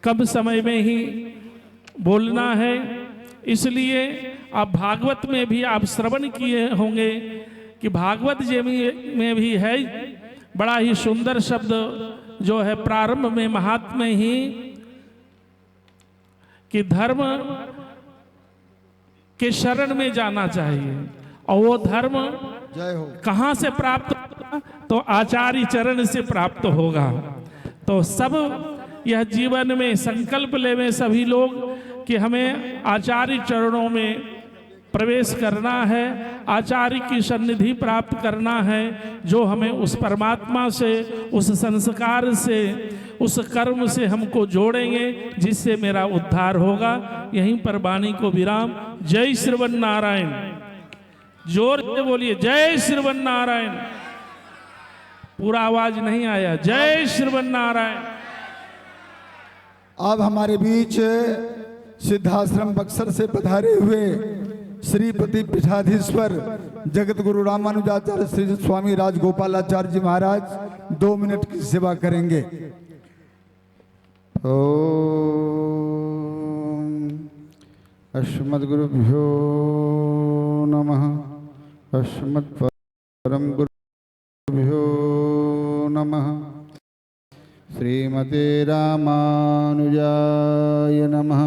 कम समय में ही बोलना है, इसलिए आप भागवत में भी आप श्रवण किए होंगे कि भागवत जी में भी है बड़ा ही सुंदर शब्द जो है प्रारंभ में महात्म्य ही कि धर्म के शरण में जाना चाहिए। और वो धर्म कहाँ से प्राप्त होगा? तो आचार्य चरण से प्राप्त होगा। तो सब यह जीवन में संकल्प लेवे सभी लोग कि हमें आचार्य चरणों में प्रवेश करना है, आचार्य की सन्निधि प्राप्त करना है, जो हमें उस परमात्मा से, उस संस्कार से, उस कर्म से हमको जोड़ेंगे, जिससे मेरा उद्धार होगा। यहीं पर वाणी को विराम। जय श्रवण नारायण। जोर से बोलिए जय श्रवण नारायण। पूरा आवाज नहीं आया। जय श्रवण नारायण। अब हमारे बीच सिद्धाश्रम बक्सर से पधारे हुए श्रीपति पीठाधीश्वर जगत गुरु रामानुजाचार्य श्री स्वामी राजगोपालाचार्य जी महाराज 2 मिनट की सेवा करेंगे। ओम अस्मद्गुरुभ्यो नमः। अस्मत्परम गुरुभ्यो नमः। श्रीमते रामानुजाय नमः।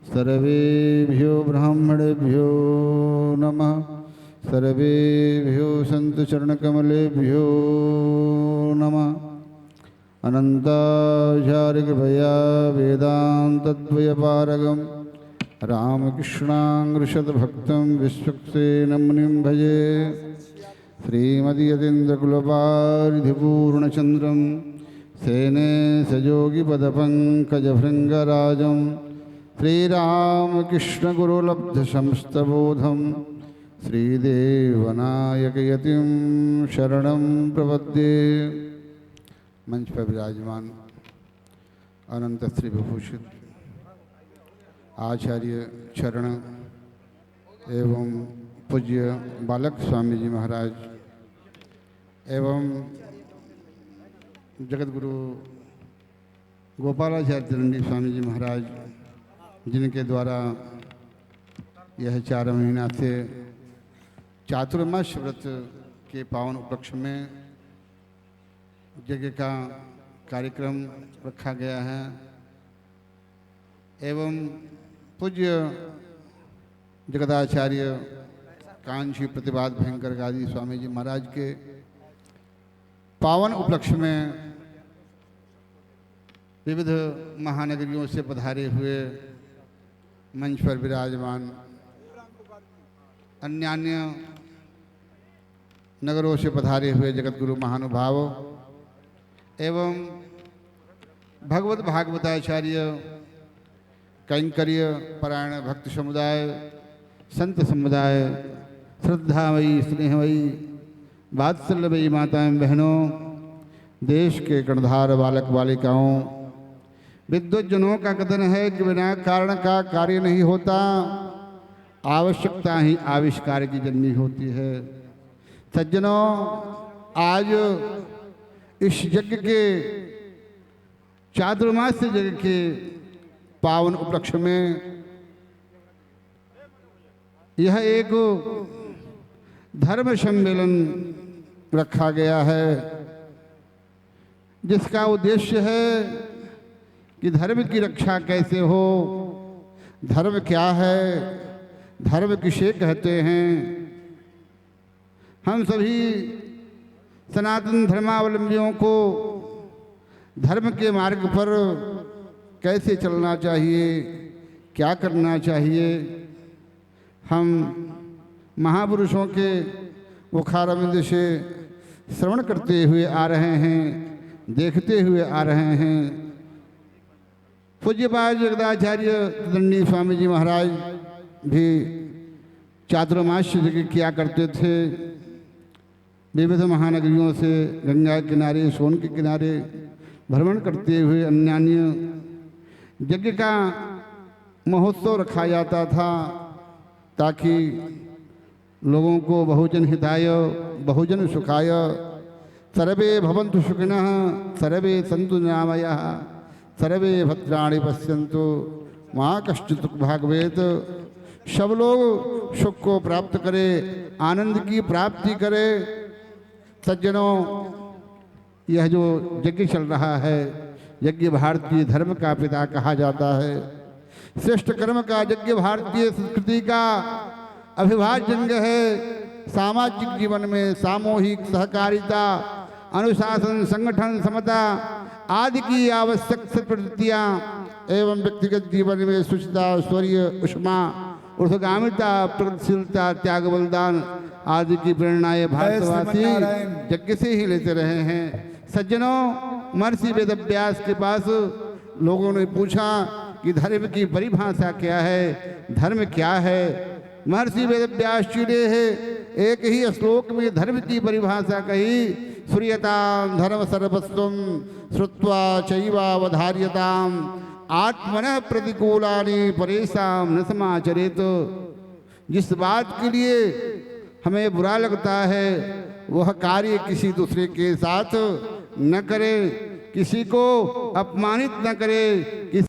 सर्वेभ्यो ब्राह्मणेभ्यो नमः। सर्वेभ्यो संत चरणकमलेभ्यो नमः। अनन्ताचार्यकृपया वेदान्तद्वयपारगं रामकृष्णाङ्घ्रिशतभक्तं विश्वक्सेन मुनिं भजे। श्रीमद्यतीन्द्रकुलपारिधिपूर्णचन्द्रं सेने सयोगिपदपङ्कजभृङ्गराजं श्रीरामकृष्णगुरुलब्धसंस्तबोधं श्रीदेवनायकयतिं शरणं प्रपद्ये। मंच पर विराजमान अनंत श्री विभूषित आचार्य चरण एवं पूज्य बालक स्वामी जी महाराज एवं जगत गुरु गोपालाचार्य चरणजी स्वामी जी महाराज, जिनके द्वारा यह 4 महीना से चातुर्मास व्रत के पावन उपलक्ष्य में यज्ञ का कार्यक्रम रखा गया है एवं पूज्य जगदाचार्य कांची प्रतिभात भयंकर गादी स्वामी जी महाराज के पावन उपलक्ष्य में विविध महानगरियों से पधारे हुए मंच पर विराजमान अन्य नगरों से पधारे हुए जगत गुरु महानुभाव एवं भगवत भागवताचार्य कैंकर्य परायण भक्त समुदाय, संत समुदाय, श्रद्धामयी स्नेहमयी वात्सल्यमयी माताएं बहनों, देश के कर्णधार बालक बालिकाओं, विद्वज्जनों का कथन है कि बिना कारण का कार्य नहीं होता, आवश्यकता ही आविष्कार की जननी होती है। सज्जनों, आज इस यज्ञ के चातुर्मास यज्ञ के पावन उपलक्ष्य में यह एक धर्म सम्मेलन रखा गया है, जिसका उद्देश्य है कि धर्म की रक्षा कैसे हो, धर्म क्या है, धर्म किसे कहते हैं। हम सभी सनातन धर्मावलंबियों को धर्म के मार्ग पर कैसे चलना चाहिए, क्या करना चाहिए, हम महापुरुषों के मुखारविंद से श्रवण करते हुए आ रहे हैं, देखते हुए आ रहे हैं। पूज्यपाद जगदाचार्य दंडी स्वामी जी महाराज भी चातुर्मास यज्ञ किया करते थे। विविध महानगरियों से गंगा के किनारे, सोन के किनारे भ्रमण करते हुए अन्य यज्ञ का महोत्सव रखा जाता था, ताकि लोगों को बहुजन हिताय बहुजन सुखाय सर्वे भवन्तु सुखिनः सर्वे सन्तु निरामयाः सर्वे भद्राणि पश्यन्तु मा कश्चित् दुःख भाग् भवेत्। सब लोग सुख को प्राप्त करें, आनंद की प्राप्ति करें। सज्जनों, यह जो यज्ञ चल रहा है, यज्ञ भारतीय धर्म का पिता कहा जाता है। श्रेष्ठ कर्म का यज्ञ भारतीय संस्कृति का अभिभाज्य अंग है। सामाजिक जीवन में सामूहिक सहकारिता, अनुशासन, संगठन, समता आदि की आवश्यक प्रवृत्तियाँ एवं व्यक्तिगत जीवन में शुचिता, शौर्य, उष्मा, ऊर्ध्वगामिता, प्रगतिशीलता, त्याग, बलिदान आदि की प्रेरणाएं भारतवासी यज्ञ से ही लेते रहे हैं। सज्जनों, महर्षि वेदव्यास के पास लोगों ने पूछा कि धर्म की परिभाषा क्या है, धर्म क्या है। महर्षि वेदव्यास जी ने एक ही श्लोक में धर्म की परिभाषा कही, श्रूयतां धर्म सर्वस्वं श्रुत्वा चैवावधार्यताम् आत्मनः प्रतिकूलानि परेषां न समाचरेत। जिस बात के लिए हमें बुरा लगता है वह कार्य किसी दूसरे के साथ न करें, किसी को अपमानित न करें, किसी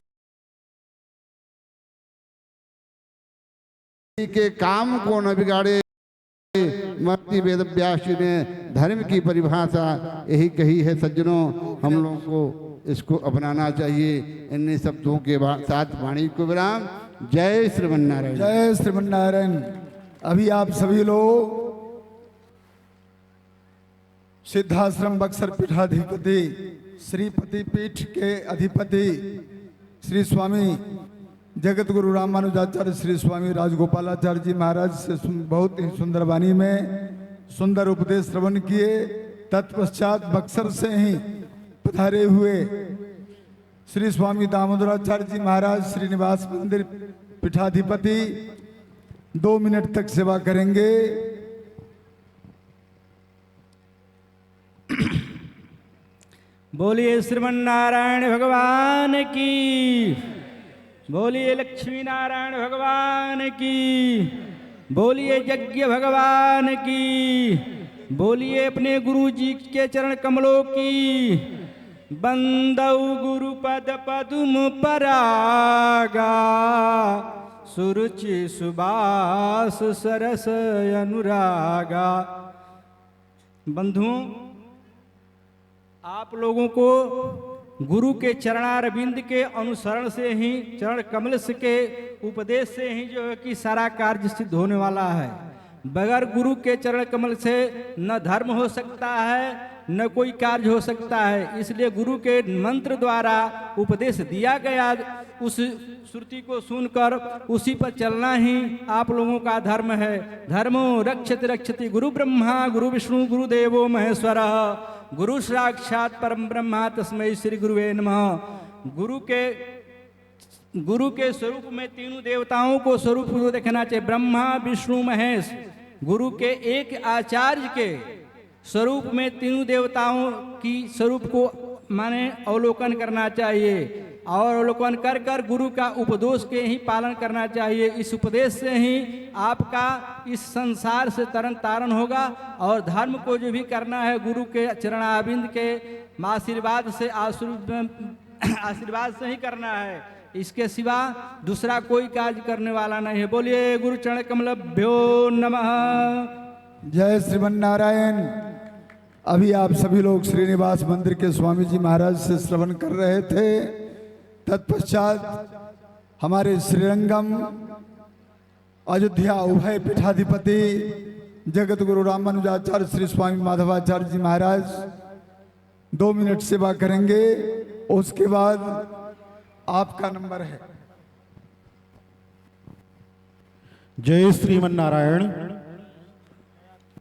के काम को न बिगाड़े। महर्षि वेदव्यास जी ने धर्म की परिभाषा यही कही है। सज्जनों, हम लोगों को इसको अपनाना चाहिए। इन शब्दों के साथ वाणी को विराम। जय श्रीमन्नारायण। जय श्रीमन्नारायण। अभी आप सभी लोग सिद्धाश्रम बक्सर पीठाधिपति श्रीपति पीठ के अधिपति श्री स्वामी जगत गुरु रामानुजाचार्य श्री स्वामी राजगोपालाचार्य जी महाराज से बहुत ही सुंदर वाणी में सुंदर उपदेश श्रवण किए। तत्पश्चात बक्सर से ही पधारे हुए श्री स्वामी दामोदराचार्य जी महाराज श्रीनिवास मंदिर पीठाधिपति 2 मिनट तक सेवा करेंगे। बोलिए श्रीमन्नारायण भगवान की, बोलिए लक्ष्मी नारायण भगवान की, बोलिए यज्ञ भगवान की, बोलिए अपने गुरु जी के चरण कमलों की। बंदौ गुरु पद पदुम परागा, सुरुचि सुबास सरस अनुरागा। बंधुओं, आप लोगों को गुरु के चरणारविंद के अनुसरण से ही, चरण कमल के उपदेश से ही जो है कि सारा कार्य सिद्ध होने वाला है। बगैर गुरु के चरण कमल से न धर्म हो सकता है न कोई कार्य हो सकता है। इसलिए गुरु के मंत्र द्वारा उपदेश दिया गया, उस श्रुति को सुनकर उसी पर चलना ही आप लोगों का धर्म है। धर्मो रक्षति रक्षति गुरु ब्रह्मा गुरु विष्णु गुरु देवो महेश्वर, गुरु साक्षात परम ब्रह्मा तस्मै श्री गुरुवे नमः। गुरु के स्वरूप में तीनों देवताओं को स्वरूप को देखना चाहिए, ब्रह्मा विष्णु महेश। गुरु के एक आचार्य के स्वरूप में तीनों देवताओं की स्वरूप को माने अवलोकन करना चाहिए और अवलोकन कर कर गुरु का उपदेश के ही पालन करना चाहिए। इस उपदेश से ही आपका इस संसार से तरन तारण होगा और धर्म को जो भी करना है गुरु के चरणारविंद के आशीर्वाद से ही करना है। इसके सिवा दूसरा कोई कार्य करने वाला नहीं है। बोलिए गुरु चरण कमलभ्यो नमः। जय श्रीमन्नारायण। अभी आप सभी लोग श्रीनिवास मंदिर के स्वामी जी महाराज से श्रवण कर रहे थे। तत्पश्चात हमारे श्रीरंगम अयोध्या उभय पीठाधिपति जगत गुरु रामानुजाचार्य श्री स्वामी माधवाचार्य जी महाराज 2 मिनट सेवा करेंगे। उसके बाद आपका नंबर है। जय श्रीमन्नारायण।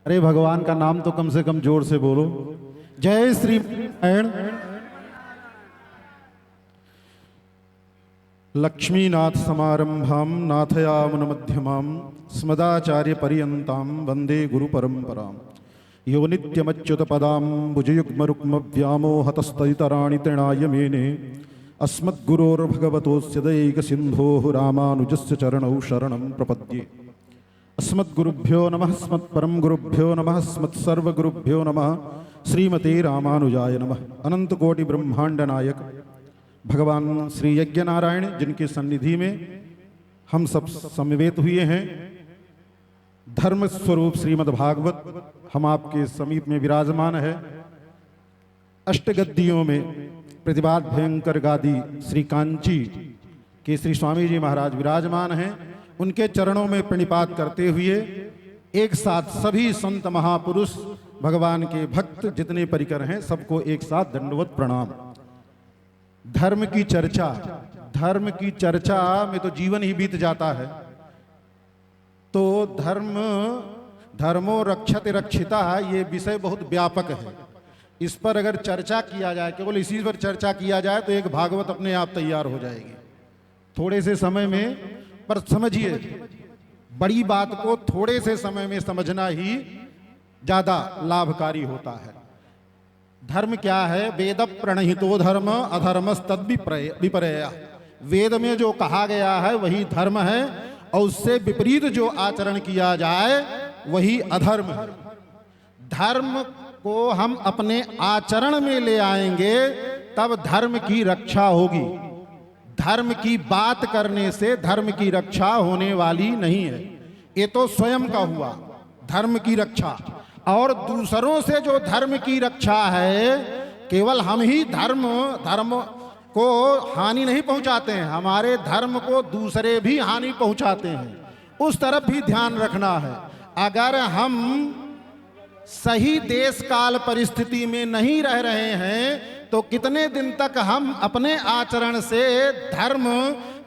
अरे भगवान का नाम तो कम से कम जोर से बोलो। जय श्रीमन्नारायण। लक्ष्मीनाथ समारंभाम नाथयामुन मध्यमाम स्मदाचार्य पर्यंताम वंदे गुरु परंपराम। यो नित्यमच्युत पदाम भुजयुग्म रुक्म व्यामोहतस्तराणि तृणाय मेने अस्मद्गुरोर्भगवतोस्य दैक सिंधोः रामानुजस्य चरणौ शरणं प्रपद्ये। अस्मद्गुरुभ्यो नमः अस्मत्परम गुरुभ्यो नमः अस्मत्सर्वगुरुभ्यो नमः श्रीमते रामानुजाय नमः। अनंत कोटि ब्रह्मांड नायक भगवान श्री यज्ञ नारायण जिनके सन्निधि में हम सब समवेत हुए हैं, धर्म स्वरूप श्रीमद् भागवत हम आपके समीप में विराजमान है। अष्टगद्दियों में प्रतिभात भयंकर गादी श्री कांची के श्री स्वामी जी महाराज विराजमान हैं। उनके चरणों में प्रणिपात करते हुए एक साथ सभी संत महापुरुष भगवान के भक्त जितने परिकर हैं सबको एक साथ दंडवत प्रणाम। धर्म की चर्चा में तो जीवन ही बीत जाता है। तो धर्मो रक्षते रक्षिता ये विषय बहुत व्यापक है। इस पर अगर चर्चा किया जाए, केवल इसी पर चर्चा किया जाए तो एक भागवत अपने आप तैयार हो जाएगी थोड़े से समय में। पर समझिए, बड़ी बात को थोड़े से समय में समझना ही ज्यादा लाभकारी होता है। धर्म क्या है? वेद प्रणहितो धर्म अधर्मस्तद विपर्ययः। वेद में जो कहा गया है वही धर्म है और उससे विपरीत जो आचरण किया जाए वही अधर्म है। धर्म को हम अपने आचरण में ले आएंगे तब धर्म की रक्षा होगी। धर्म की बात करने से धर्म की रक्षा होने वाली नहीं है। ये तो स्वयं का हुआ धर्म की रक्षा, और दूसरों से जो धर्म की रक्षा है, केवल हम ही धर्म को हानि नहीं पहुंचाते हैं, हमारे धर्म को दूसरे भी हानि पहुंचाते हैं। उस तरफ भी ध्यान रखना है। अगर हम सही देश काल परिस्थिति में नहीं रह रहे हैं तो कितने दिन तक हम अपने आचरण से धर्म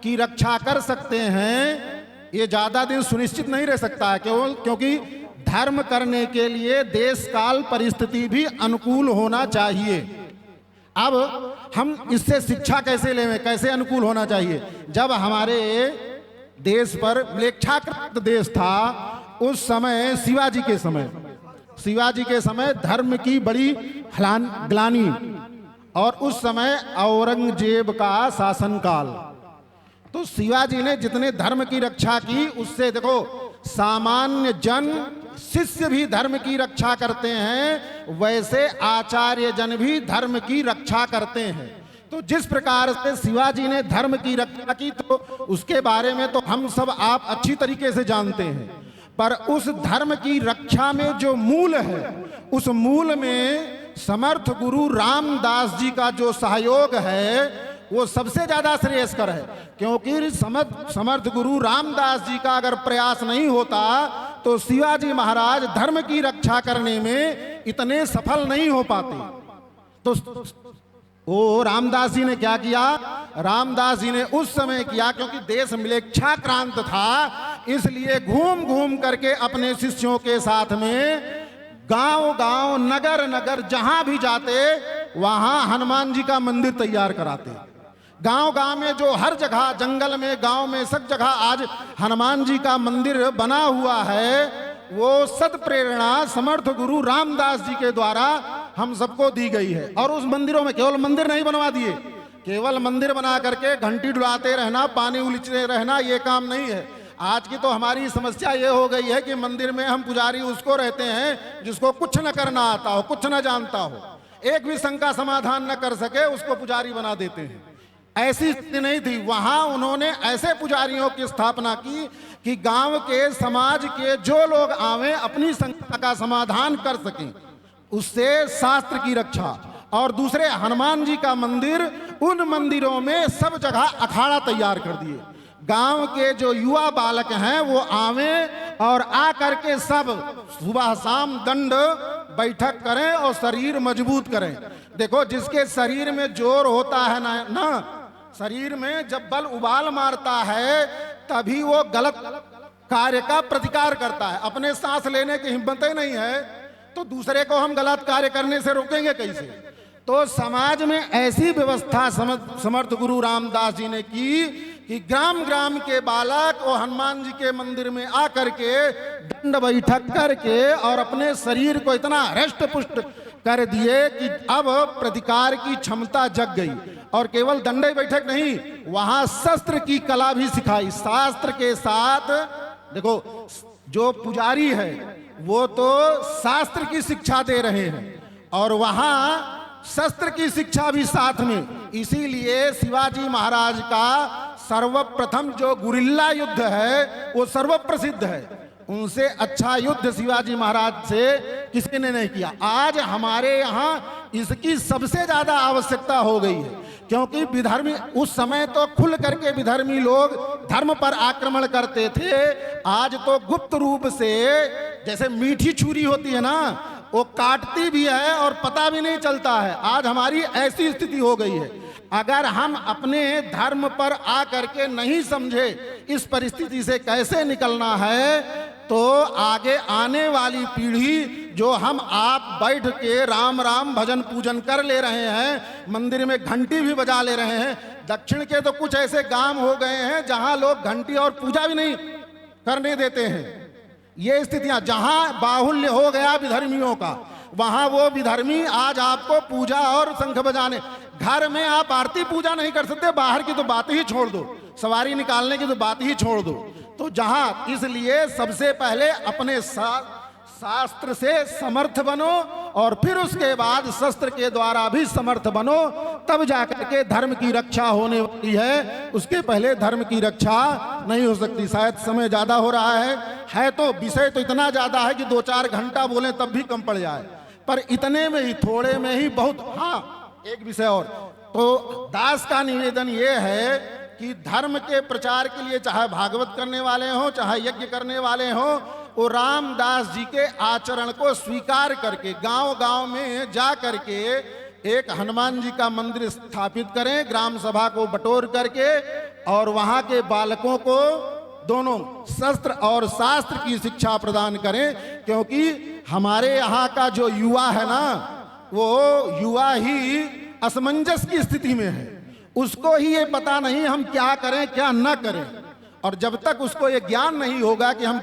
की रक्षा कर सकते हैं, ये ज़्यादा दिन सुनिश्चित नहीं रह सकता है। केवल क्योंकि धर्म करने के लिए देश काल परिस्थिति भी अनुकूल होना चाहिए। अब हम इससे शिक्षा कैसे लें, कैसे अनुकूल होना चाहिए? जब हमारे देश पर म्लेच्छाकृत देश था, उस समय शिवाजी के समय धर्म की बड़ी ग्लानि, और उस समय औरंगजेब का शासनकाल। तो शिवाजी ने जितने धर्म की रक्षा की, उससे देखो सामान्य जन शिष्य भी धर्म की रक्षा करते हैं, वैसे आचार्य जन भी धर्म की रक्षा करते हैं। तो जिस प्रकार से शिवाजी ने धर्म की रक्षा की, तो उसके बारे में तो हम सब आप अच्छी तरीके से जानते हैं। पर उस धर्म की रक्षा में जो मूल है, उस मूल में समर्थ गुरु रामदास जी का जो सहयोग है वो सबसे ज्यादा श्रेयस्कर है। क्योंकि समर्थ गुरु रामदास जी का अगर प्रयास नहीं होता तो शिवाजी महाराज धर्म की रक्षा करने में इतने सफल नहीं हो पाते। तो वो रामदास जी ने क्या किया? रामदास जी ने उस समय किया, क्योंकि देश म्लेच्छाक्रांत था, इसलिए घूम घूम करके अपने शिष्यों के साथ में गांव गांव नगर नगर जहां भी जाते वहां हनुमान जी का मंदिर तैयार कराते। गांव गांव में जो हर जगह, जंगल में, गांव में, सब जगह आज हनुमान जी का मंदिर बना हुआ है, वो सद प्रेरणा समर्थ गुरु रामदास जी के द्वारा हम सबको दी गई है। और उस मंदिरों में केवल मंदिर नहीं बनवा दिए, केवल मंदिर बना करके घंटी डुलाते रहना, पानी उलीचते रहना, ये काम नहीं है। आज की तो हमारी समस्या ये हो गई है कि मंदिर में हम पुजारी उसको रहते हैं जिसको कुछ न करना आता हो, कुछ न जानता हो, एक भी शंका समाधान न कर सके, उसको पुजारी बना देते हैं। ऐसी स्थिति नहीं थी। वहां उन्होंने ऐसे पुजारियों की स्थापना की कि गांव के, समाज के जो लोग आवे अपनी शंका का समाधान कर सकें, उससे शास्त्र की रक्षा। और दूसरे हनुमान जी का मंदिर, उन मंदिरों में सब जगह अखाड़ा तैयार कर दिए। गांव के जो युवा बालक हैं वो आवे और आ करके सब सुबह शाम दंड बैठक करें और शरीर मजबूत करें। देखो, जिसके शरीर में जोर होता है ना, शरीर में जब बल उबाल मारता है तभी वो गलत कार्य का प्रतिकार करता है। अपने सांस लेने की हिम्मत ही नहीं है तो दूसरे को हम गलत कार्य करने से रोकेंगे कैसे? तो समाज में ऐसी व्यवस्था समर्थ गुरु रामदास जी ने की कि ग्राम ग्राम के बालक और हनुमान जी के मंदिर में आकर के दंड बैठक करके और अपने शरीर को इतना हृष्ट पुष्ट कर दिए कि अब प्रतिकार की क्षमता जग गई। और केवल दंडे बैठक नहीं, वहां शस्त्र की कला भी सिखाई। शास्त्र के साथ देखो, जो पुजारी है वो तो शास्त्र की शिक्षा दे रहे हैं और वहां शस्त्र की शिक्षा भी साथ में। इसीलिए शिवाजी महाराज का सर्वप्रथम जो गुरिल्ला युद्ध है वो सर्वप्रसिद्ध है। उनसे अच्छा युद्ध शिवाजी महाराज से किसी ने नहीं किया। आज हमारे यहाँ इसकी सबसे ज्यादा आवश्यकता हो गई है, क्योंकि विधर्मी, उस समय तो खुल करके विधर्मी लोग धर्म पर आक्रमण करते थे, आज तो गुप्त रूप से, जैसे मीठी छुरी होती है ना, वो काटती भी है और पता भी नहीं चलता है। आज हमारी ऐसी स्थिति हो गई है। अगर हम अपने धर्म पर आकर के नहीं समझे इस परिस्थिति से कैसे निकलना है, तो आगे आने वाली पीढ़ी, जो हम आप बैठ के राम राम भजन पूजन कर ले रहे हैं, मंदिर में घंटी भी बजा ले रहे हैं। दक्षिण के तो कुछ ऐसे गांव हो गए हैं जहां लोग घंटी और पूजा भी नहीं करने देते हैं। ये स्थितियां, जहां बाहुल्य हो गया विधर्मियों का, वहां वो विधर्मी आज आपको पूजा और शंख बजाने, घर में आप आरती पूजा नहीं कर सकते, बाहर की तो बात ही छोड़ दो, सवारी निकालने की तो बात ही छोड़ दो। तो जहां, इसलिए सबसे पहले अपने शास्त्र से समर्थ बनो और फिर उसके बाद शस्त्र के द्वारा भी समर्थ बनो, तब जाकर के धर्म की रक्षा होने वाली है। उसके पहले धर्म की रक्षा नहीं हो सकती। शायद समय ज्यादा हो रहा है तो विषय तो इतना ज्यादा है कि 2-4 घंटा बोले तब भी कम पड़ जाए, पर इतने में ही, थोड़े में ही बहुत। हाँ, एक विषय और, तो दास का निवेदन ये है कि धर्म के प्रचार के लिए चाहे भागवत करने वाले हों, चाहे यज्ञ करने वाले हों, वो रामदास जी के आचरण को स्वीकार करके गांव गांव में जा करके एक हनुमान जी का मंदिर स्थापित करें, ग्राम सभा को बटोर करके, और वहां के बालकों को दोनों शस्त्र और शास्त्र की शिक्षा प्रदान करें। क्योंकि हमारे यहाँ का जो युवा है ना, वो युवा ही असमंजस की स्थिति में है। उसको ही ये पता नहीं हम क्या करें क्या न करें, और जब तक उसको ये ज्ञान नहीं होगा कि हम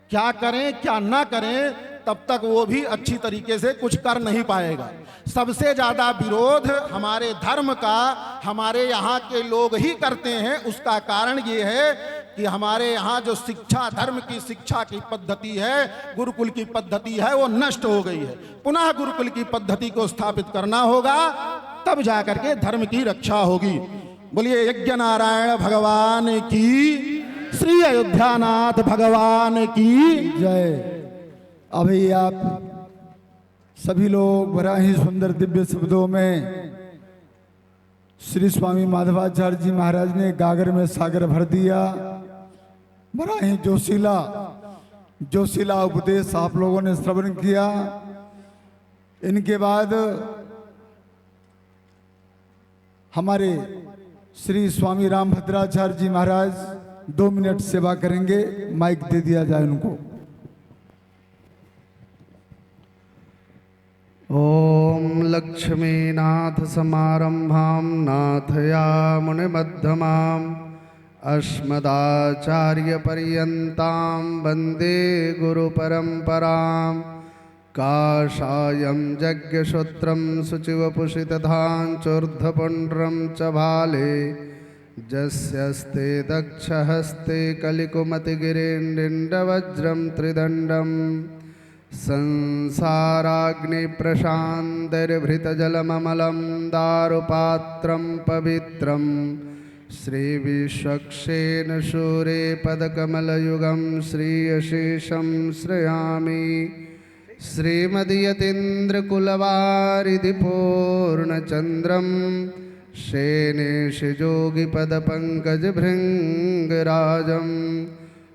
क्या करें क्या ना करें, तब तक वो भी अच्छी तरीके से कुछ कर नहीं पाएगा। सबसे ज्यादा विरोध हमारे धर्म का हमारे यहाँ के लोग ही करते हैं। उसका कारण ये है कि हमारे यहाँ जो शिक्षा, धर्म की शिक्षा की पद्धति है, गुरुकुल की पद्धति है, वो नष्ट हो गई है। पुनः गुरुकुल की पद्धति को स्थापित करना होगा, तब जाकर के धर्म की रक्षा होगी। बोलिए यज्ञ नारायण भगवान की, श्री अयोध्यानाथ भगवान की जय। अभी आप सभी लोग बड़ा ही सुंदर दिव्य शब्दों में श्री स्वामी माधवाचार्य जी महाराज ने गागर में सागर भर दिया। बड़ा ही जोशीला उपदेश आप लोगों ने श्रवण किया। इनके बाद हमारे श्री स्वामी रामभद्राचार्य जी महाराज 2 मिनट सेवा करेंगे। माइक दे दिया जाए उनको। ओम लक्ष्मीनाथ समारंभां नाथयामुनिमध्यमाम् अस्मदाचार्य पर्यन्तां वन्दे गुरुपरम्परां। काषायं यज्ञसूत्रं शुचिवपुषितधाञ्चूर्ध्वपुण्ड्रं च भाले जस्यस्ते दक्षहस्ते कलिकुमतिगिरिण्डिण्डवज्रं त्रिदण्डम् संसाराग्निप्रशान्तर्भृतजलममलं दारुपात्रं पवित्रं श्रीविश्वक्सेन शूरे पदकमलयुगं श्रीयशेषं श्रयामि। श्रीमदयतीन्द्रकुलवारिधिपूर्णचन्द्रं शेनेशयोगिपदपङ्कजभृङ्गराजं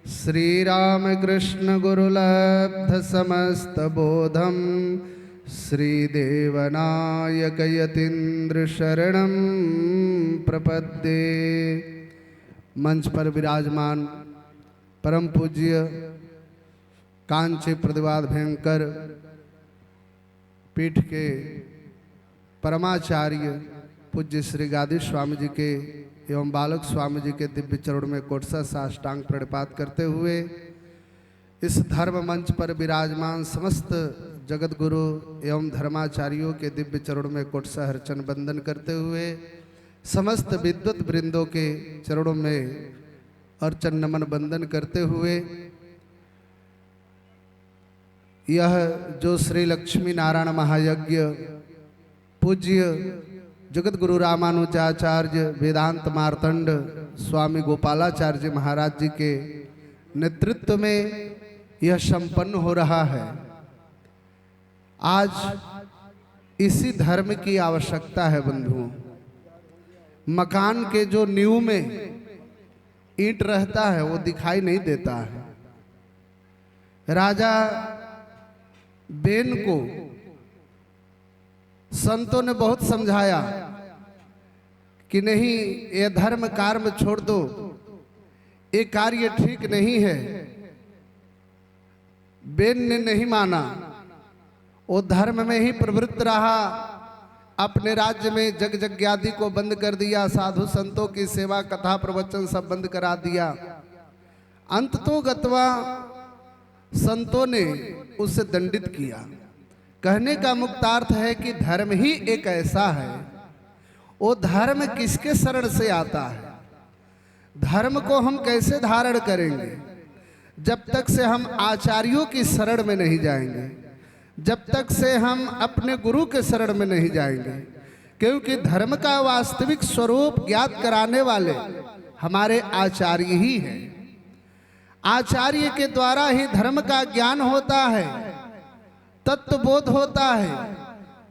श्रीरामकृष्ण गुरुलब्ध समस्तबोधं श्रीदेवनायक यतीन्द्र शरणं प्रपद्ये। मंच पर विराजमान परम पूज्य कांची प्रतिवाद भयंकर पीठ के परमाचार्य पूज्य श्री गादी स्वामी जी के एवं बालक स्वामी जी के दिव्य चरण में कोटसा साष्टांग प्रणिपात करते हुए इस धर्म मंच पर विराजमान समस्त जगत गुरु एवं धर्माचार्यों के दिव्य चरणों में कोटसा हर्चन बंदन करते हुए समस्त विद्वत वृंदों के चरणों में अर्चन नमन बंदन करते हुए यह जो श्री लक्ष्मी नारायण महायज्ञ पूज्य जगत गुरु रामानुजाचार्य वेदांत मार्तंड स्वामी गोपालाचार्य जी महाराज जी के नेतृत्व में यह संपन्न हो रहा है। आज इसी धर्म की आवश्यकता है बंधुओं। मकान के जो नींव में ईंट रहता है वो दिखाई नहीं देता है। राजा बेन को संतों ने बहुत समझाया कि नहीं, ये धर्म कार्य छोड़ दो, ये कार्य ठीक नहीं है। बेन ने नहीं माना, वो धर्म में ही प्रवृत्त रहा। अपने राज्य में जगज्ञादि को बंद कर दिया, साधु संतों की सेवा कथा प्रवचन सब बंद करा दिया। अंततोगत्वा संतों ने उसे दंडित किया। कहने का मुक्तार्थ है कि धर्म ही एक ऐसा है, वो धर्म किसके शरण से आता है? धर्म को हम कैसे धारण करेंगे जब तक से हम आचार्यों की शरण में नहीं जाएंगे, जब तक से हम अपने गुरु के शरण में नहीं जाएंगे। क्योंकि धर्म का वास्तविक स्वरूप ज्ञात कराने वाले हमारे आचार्य ही हैं। आचार्य के द्वारा ही धर्म का ज्ञान होता है, तत्वबोध होता है।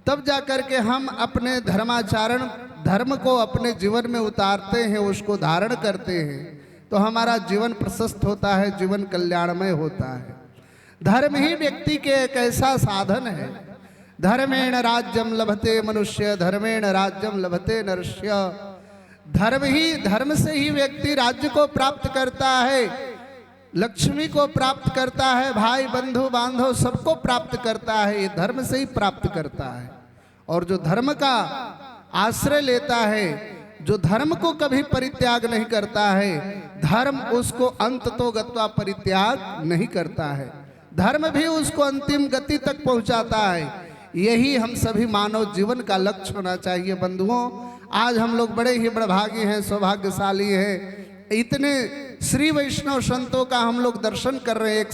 तब जाकर के हम अपने धर्माचरण, धर्म को अपने जीवन में उतारते हैं, उसको धारण करते हैं, तो हमारा जीवन प्रशस्त होता है, जीवन कल्याणमय होता है। धर्म ही व्यक्ति के एक ऐसा साधन है धर्मेण राज्यम लभते मनुष्य, धर्मेण राज्यम लभते नरस्य। धर्म से ही व्यक्ति राज्य को प्राप्त करता है, लक्ष्मी को प्राप्त करता है, भाई बंधु बांधव सबको प्राप्त करता है, ये धर्म से ही प्राप्त करता है। और जो धर्म का आश्रय लेता है, जो धर्म को कभी परित्याग नहीं करता है, धर्म उसको अंत तो गत्वा परित्याग नहीं करता है, धर्म भी उसको अंतिम गति तक पहुंचाता है। यही हम सभी मानव जीवन का लक्ष्य होना चाहिए। बंधुओं, आज हम लोग बड़े ही बड़भागी हैं, सौभाग्यशाली हैं। इतने श्री वैष्णव संतों का हम लोग दर्शन कर रहे हैं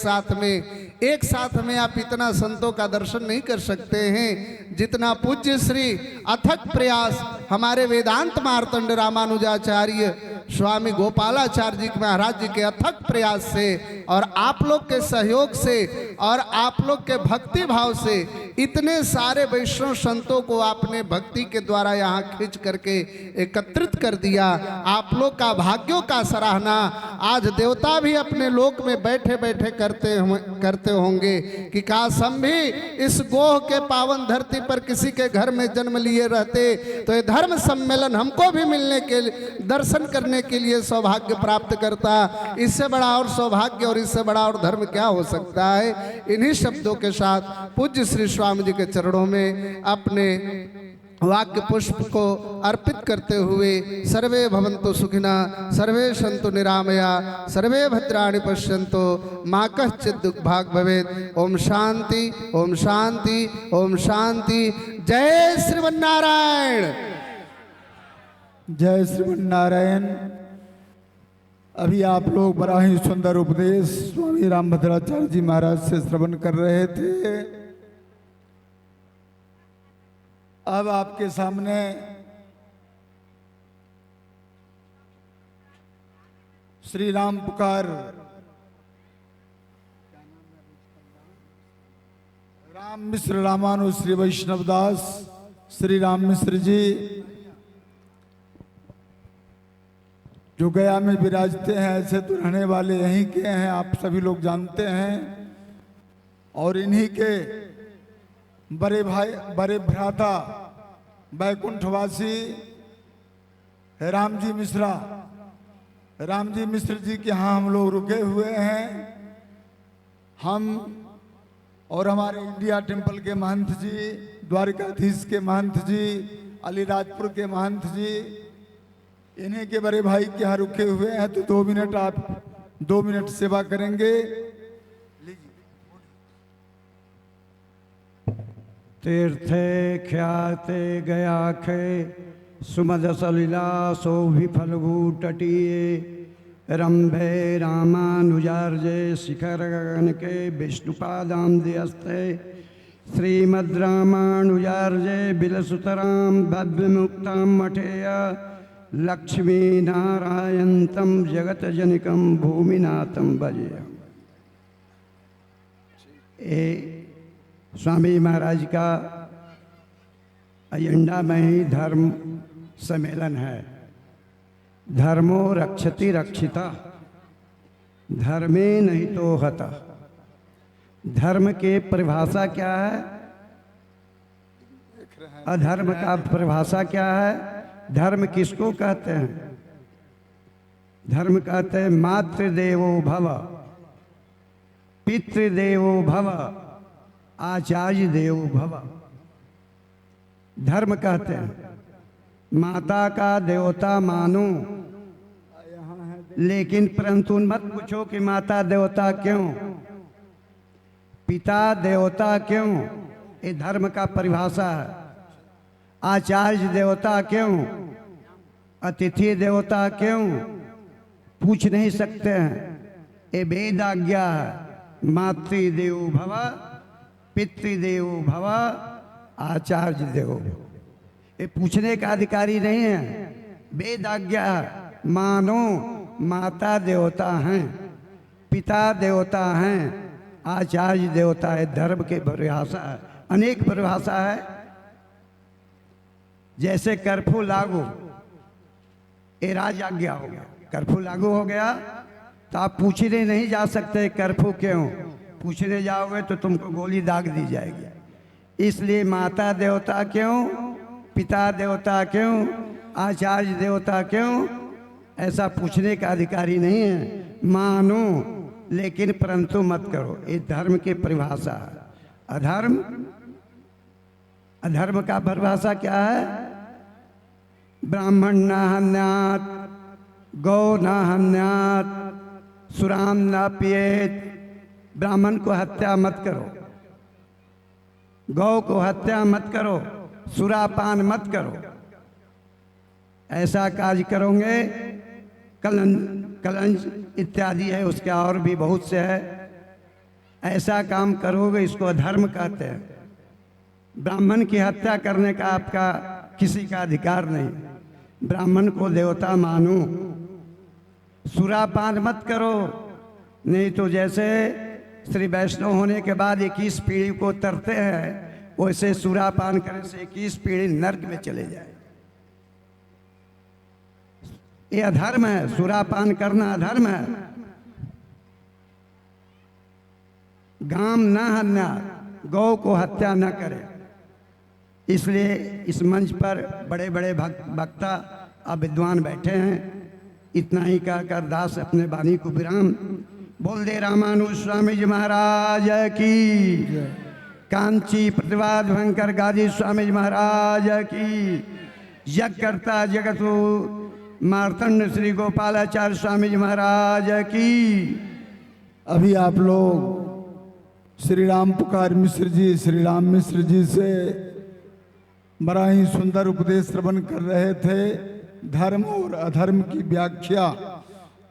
एक साथ में आप इतना संतों का दर्शन नहीं कर सकते हैं जितना पूज्य श्री अथक प्रयास हमारे वेदांत मार्तंड रामानुजाचार्य स्वामी गोपालाचार्य जी महाराज जी के अथक प्रयास से और आप लोग के सहयोग से और आप लोग के भक्ति भाव से इतने सारे वैष्णव संतों को आपने भक्ति के द्वारा यहाँ खींच करके एकत्रित कर दिया। आप लोग का भाग्यों का सराहना आज देवता भी अपने लोक में बैठे बैठे करते होंगे कि काश हम भी इस गोह के पावन धरती पर किसी के घर में जन्म लिए रहते तो ये धर्म सम्मेलन हमको भी मिलने के दर्शन करने के लिए सौभाग्य प्राप्त करता। इससे बड़ा और सौभाग्य और इससे बड़ा और धर्म क्या हो सकता है। इन्हीं शब्दों के साथ पूज्य श्री स्वामी जी के चरणों में अपने वाक्य पुष्प को अर्पित करते हुए सर्वे भवन्तु सुखिना, सर्वे सन्तु निरामया, सर्वे भद्राणि पश्यन्तु, मा कश्चित् दुःखभाग् भवेत्। ओम शांति, ओम शांति, ओम शांति। जय श्रीमन्नारायण, जय श्रीमन्नारायण। अभी आप लोग बड़ा ही सुंदर उपदेश स्वामी रामभद्राचार्य जी महाराज से श्रवण कर रहे थे। अब आपके सामने श्री राम पुकार राम मिश्र रामानु श्री वैष्णवदास श्री राम मिश्र जी जो गया में विराजते हैं, ऐसे तो रहने वाले यहीं के हैं, आप सभी लोग जानते हैं। और इन्हीं के बड़े भाई, बड़े भ्राता बैकुंठवासी रामजी मिश्र जी के यहाँ हम लोग रुके हुए हैं। हम और हमारे इंडिया टेम्पल के महंत जी, द्वारकाधीश के महंत जी, अलीराजपुर के महंत जी, इन्हीं के बड़े भाई के यहाँ रुके हुए हैं। तो 2 मिनट आप 2 मिनट सेवा करेंगे। तीर्थे ख्याते गया खे सुमद सलिला शोभि फल्गु तटीये रंभे रामानुजार्ये शिखर गगन के विष्णुपादाम्बुस्ते श्रीमद् रामानुजार्ये बिलसुतराम भव्य मुक्ताम मठेय लक्ष्मी नारायणतम जगत जनिकम भूमिनाथम भजे। स्वामी महाराज का एजेंडा में ही धर्म सम्मेलन है। धर्मो रक्षति रक्षिता, धर्मे नहीं तो हता। धर्म के परिभाषा क्या है, अधर्म का परिभाषा क्या है। धर्म किसको कहते हैं? धर्म कहते हैं मातृदेवो भव, पितृदेवो भव, आचार्य देवो भव। धर्म कहते हैं माता का देवता मानो, लेकिन परंतु मत पूछो कि माता देवता क्यों, पिता देवता क्यों, ये धर्म का परिभाषा है। आचार्य देवता क्यों, अतिथि देवता क्यों, पूछ नहीं सकते हैं। ये वेद आज्ञा है। मातृदेवो भव, पितृदेवो भव, आचार्य देवो भव। ये पूछने का अधिकारी नहीं है, वेद आज्ञा है। मानो माता देवता हैं, पिता देवता हैं, आचार्य देवता है। धर्म के परिभाषा है, अनेक परिभाषा है। जैसे कर्फ्यू लागू, ये राज आज्ञा हो गया। कर्फ्यू लागू हो गया तो आप पूछने नहीं जा सकते कर्फ्यू क्यों। पूछने जाओगे तो तुमको गोली दाग दी जाएगी। इसलिए माता देवता क्यों, पिता देवता क्यों, आचार्य देवता क्यों, ऐसा पूछने का अधिकारी नहीं है। मानो लेकिन परंतु मत करो, ये धर्म की परिभाषा है। अधर्म, अधर्म का परिभाषा क्या है? ब्राह्मण न हन्यात, गौ न हन्यात, सुराम न पिएत। ब्राह्मण को हत्या मत करो, गौ को हत्या मत करो, सुरापान मत करो। ऐसा कार्य करोगे, कलंज इत्यादि है, उसके और भी बहुत से है। ऐसा काम करोगे, इसको अधर्म कहते हैं। ब्राह्मण की हत्या करने का आपका किसी का अधिकार नहीं। ब्राह्मण को देवता मानो। सुरापान मत करो, नहीं तो जैसे श्री वैष्णव होने के बाद 21 पीढ़ी को तरते हैं, वैसे सुरापान करने से 21 पीढ़ी नर्क में चले जाए। ये अधर्म है, सुरापान करना अधर्म है। गाम न हन्या, गौ को हत्या न करे। इसलिए इस मंच पर बड़े बड़े वक्ता और विद्वान बैठे हैं। इतना ही कहकर दास अपने वाणी को विराम। बोल दे रामानुज स्वामी जी महाराज की, कांची प्रतिवाद भयंकर गादी स्वामी जी महाराज की, यज्ञ करता जगत मार्तंड श्री गोपालाचार्य स्वामी जी महाराज की। अभी आप लोग श्री राम पुकार मिश्र जी, श्री राम मिश्र जी से बड़ा ही सुंदर उपदेश श्रवण कर रहे थे। धर्म और अधर्म की व्याख्या,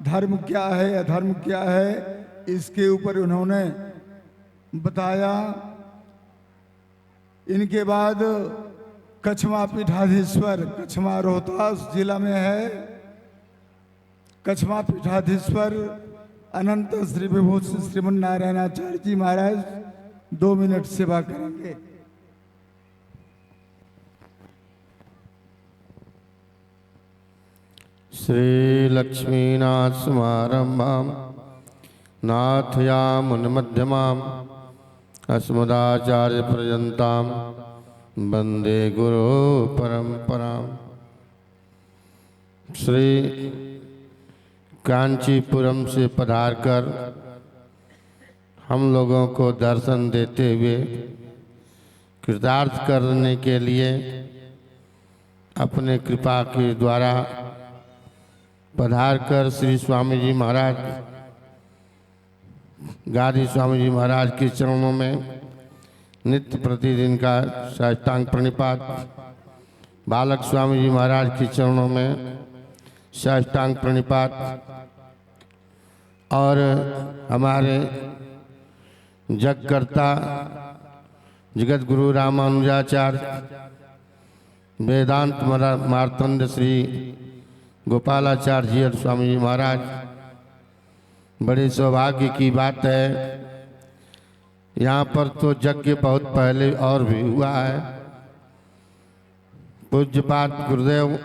धर्म क्या है, अधर्म क्या है, इसके ऊपर उन्होंने बताया। इनके बाद कछमा पीठाधीश्वर, कछमा रोहतास जिला में है। कछमा पीठाधीश्वर अनंत श्री विभूषण श्रीमन नारायणाचार्य जी महाराज 2 मिनट सेवा करेंगे। श्री लक्ष्मीनाथ समारंभां नाथयामुनमध्यमाम् अस्मदाचार्य पर्यन्तां वंदे गुरु परंपराम्। श्री कांचीपुरम से पधारकर हम लोगों को दर्शन देते हुए कृतार्थ करने के लिए अपने कृपा के द्वारा पधारकर श्री स्वामी जी महाराज, गादी स्वामी जी महाराज के चरणों में नित्य प्रतिदिन का साष्टांग प्रणिपात, बालक स्वामी जी महाराज के चरणों में साष्टांग प्रणिपात और हमारे जगकर्ता जगत गुरु रामानुजाचार्य वेदांत मार्तंड श्री गोपालाचार्य स्वामी जी महाराज, बड़े सौभाग्य की बात है। यहाँ पर तो यज्ञ बहुत पहले और भी हुआ है। पूज्यपाद गुरुदेव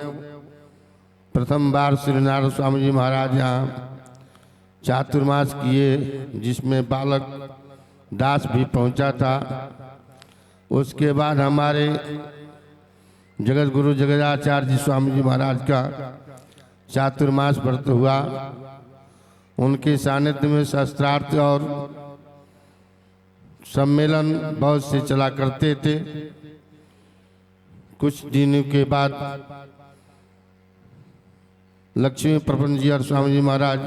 प्रथम बार श्री नारायण स्वामी जी महाराज यहाँ चातुर्मास किए, जिसमें बालक दास भी पहुँचा था। उसके बाद हमारे जगत गुरु जगदाचार्य जी स्वामी जी महाराज का चातुर्मास व्रत हुआ। उनके सानिध्य में शास्त्रार्थ और सम्मेलन बहुत से चला करते थे। कुछ दिनों के बाद लक्ष्मी प्रपंच जी और स्वामी जी महाराज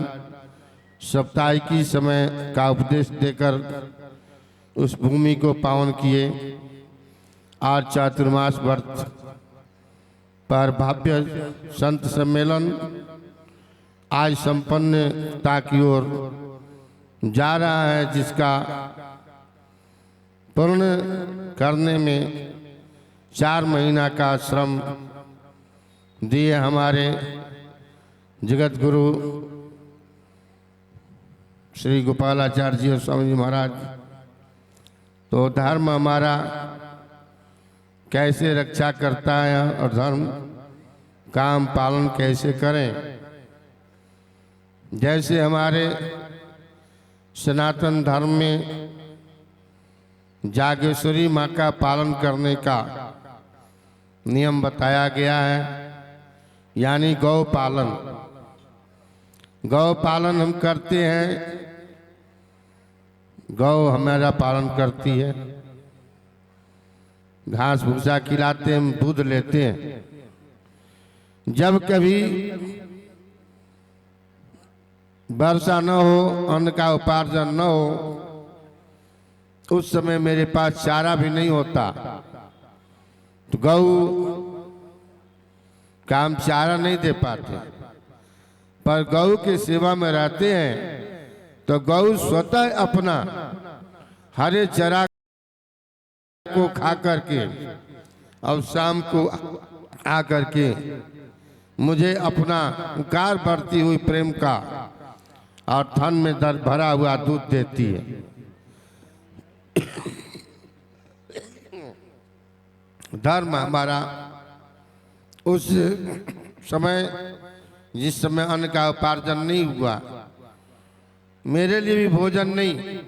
सप्ताहिकी समय का उपदेश देकर उस भूमि को पावन किए। आज चातुर्मास व्रत पर भव्य संत सम्मेलन आज संपन्नता की ओर जा रहा है, जिसका पूर्ण करने में 4 महीना का श्रम दिए हमारे जगत गुरु श्री गोपालाचार्य जी और स्वामी जी महाराज। तो धर्म हमारा कैसे रक्षा करता है और धर्म का हम पालन कैसे करें। जैसे हमारे सनातन धर्म में जागेश्वरी माँ का पालन करने का नियम बताया गया है, यानी गौ पालन। गौ पालन हम करते हैं, गौ हमारा पालन करती है, घास भूसा खिलाते हैं, दूध लेते हैं। जब कभी वर्षा न हो, अन्न का उपार्जन न हो, उस समय मेरे पास चारा भी नहीं होता, तो गौ का हम चारा नहीं दे पाते। पर गौ की सेवा में रहते हैं तो गौ स्वतः अपना हरे चरा को खा करके और शाम को आकर के मुझे अपना उकार बढ़ती हुई प्रेम का और थन में दर्द भरा हुआ दूध देती है। धर्म हमारा उस समय, जिस समय अन्न का उपार्जन नहीं हुआ, मेरे लिए भी भोजन नहीं,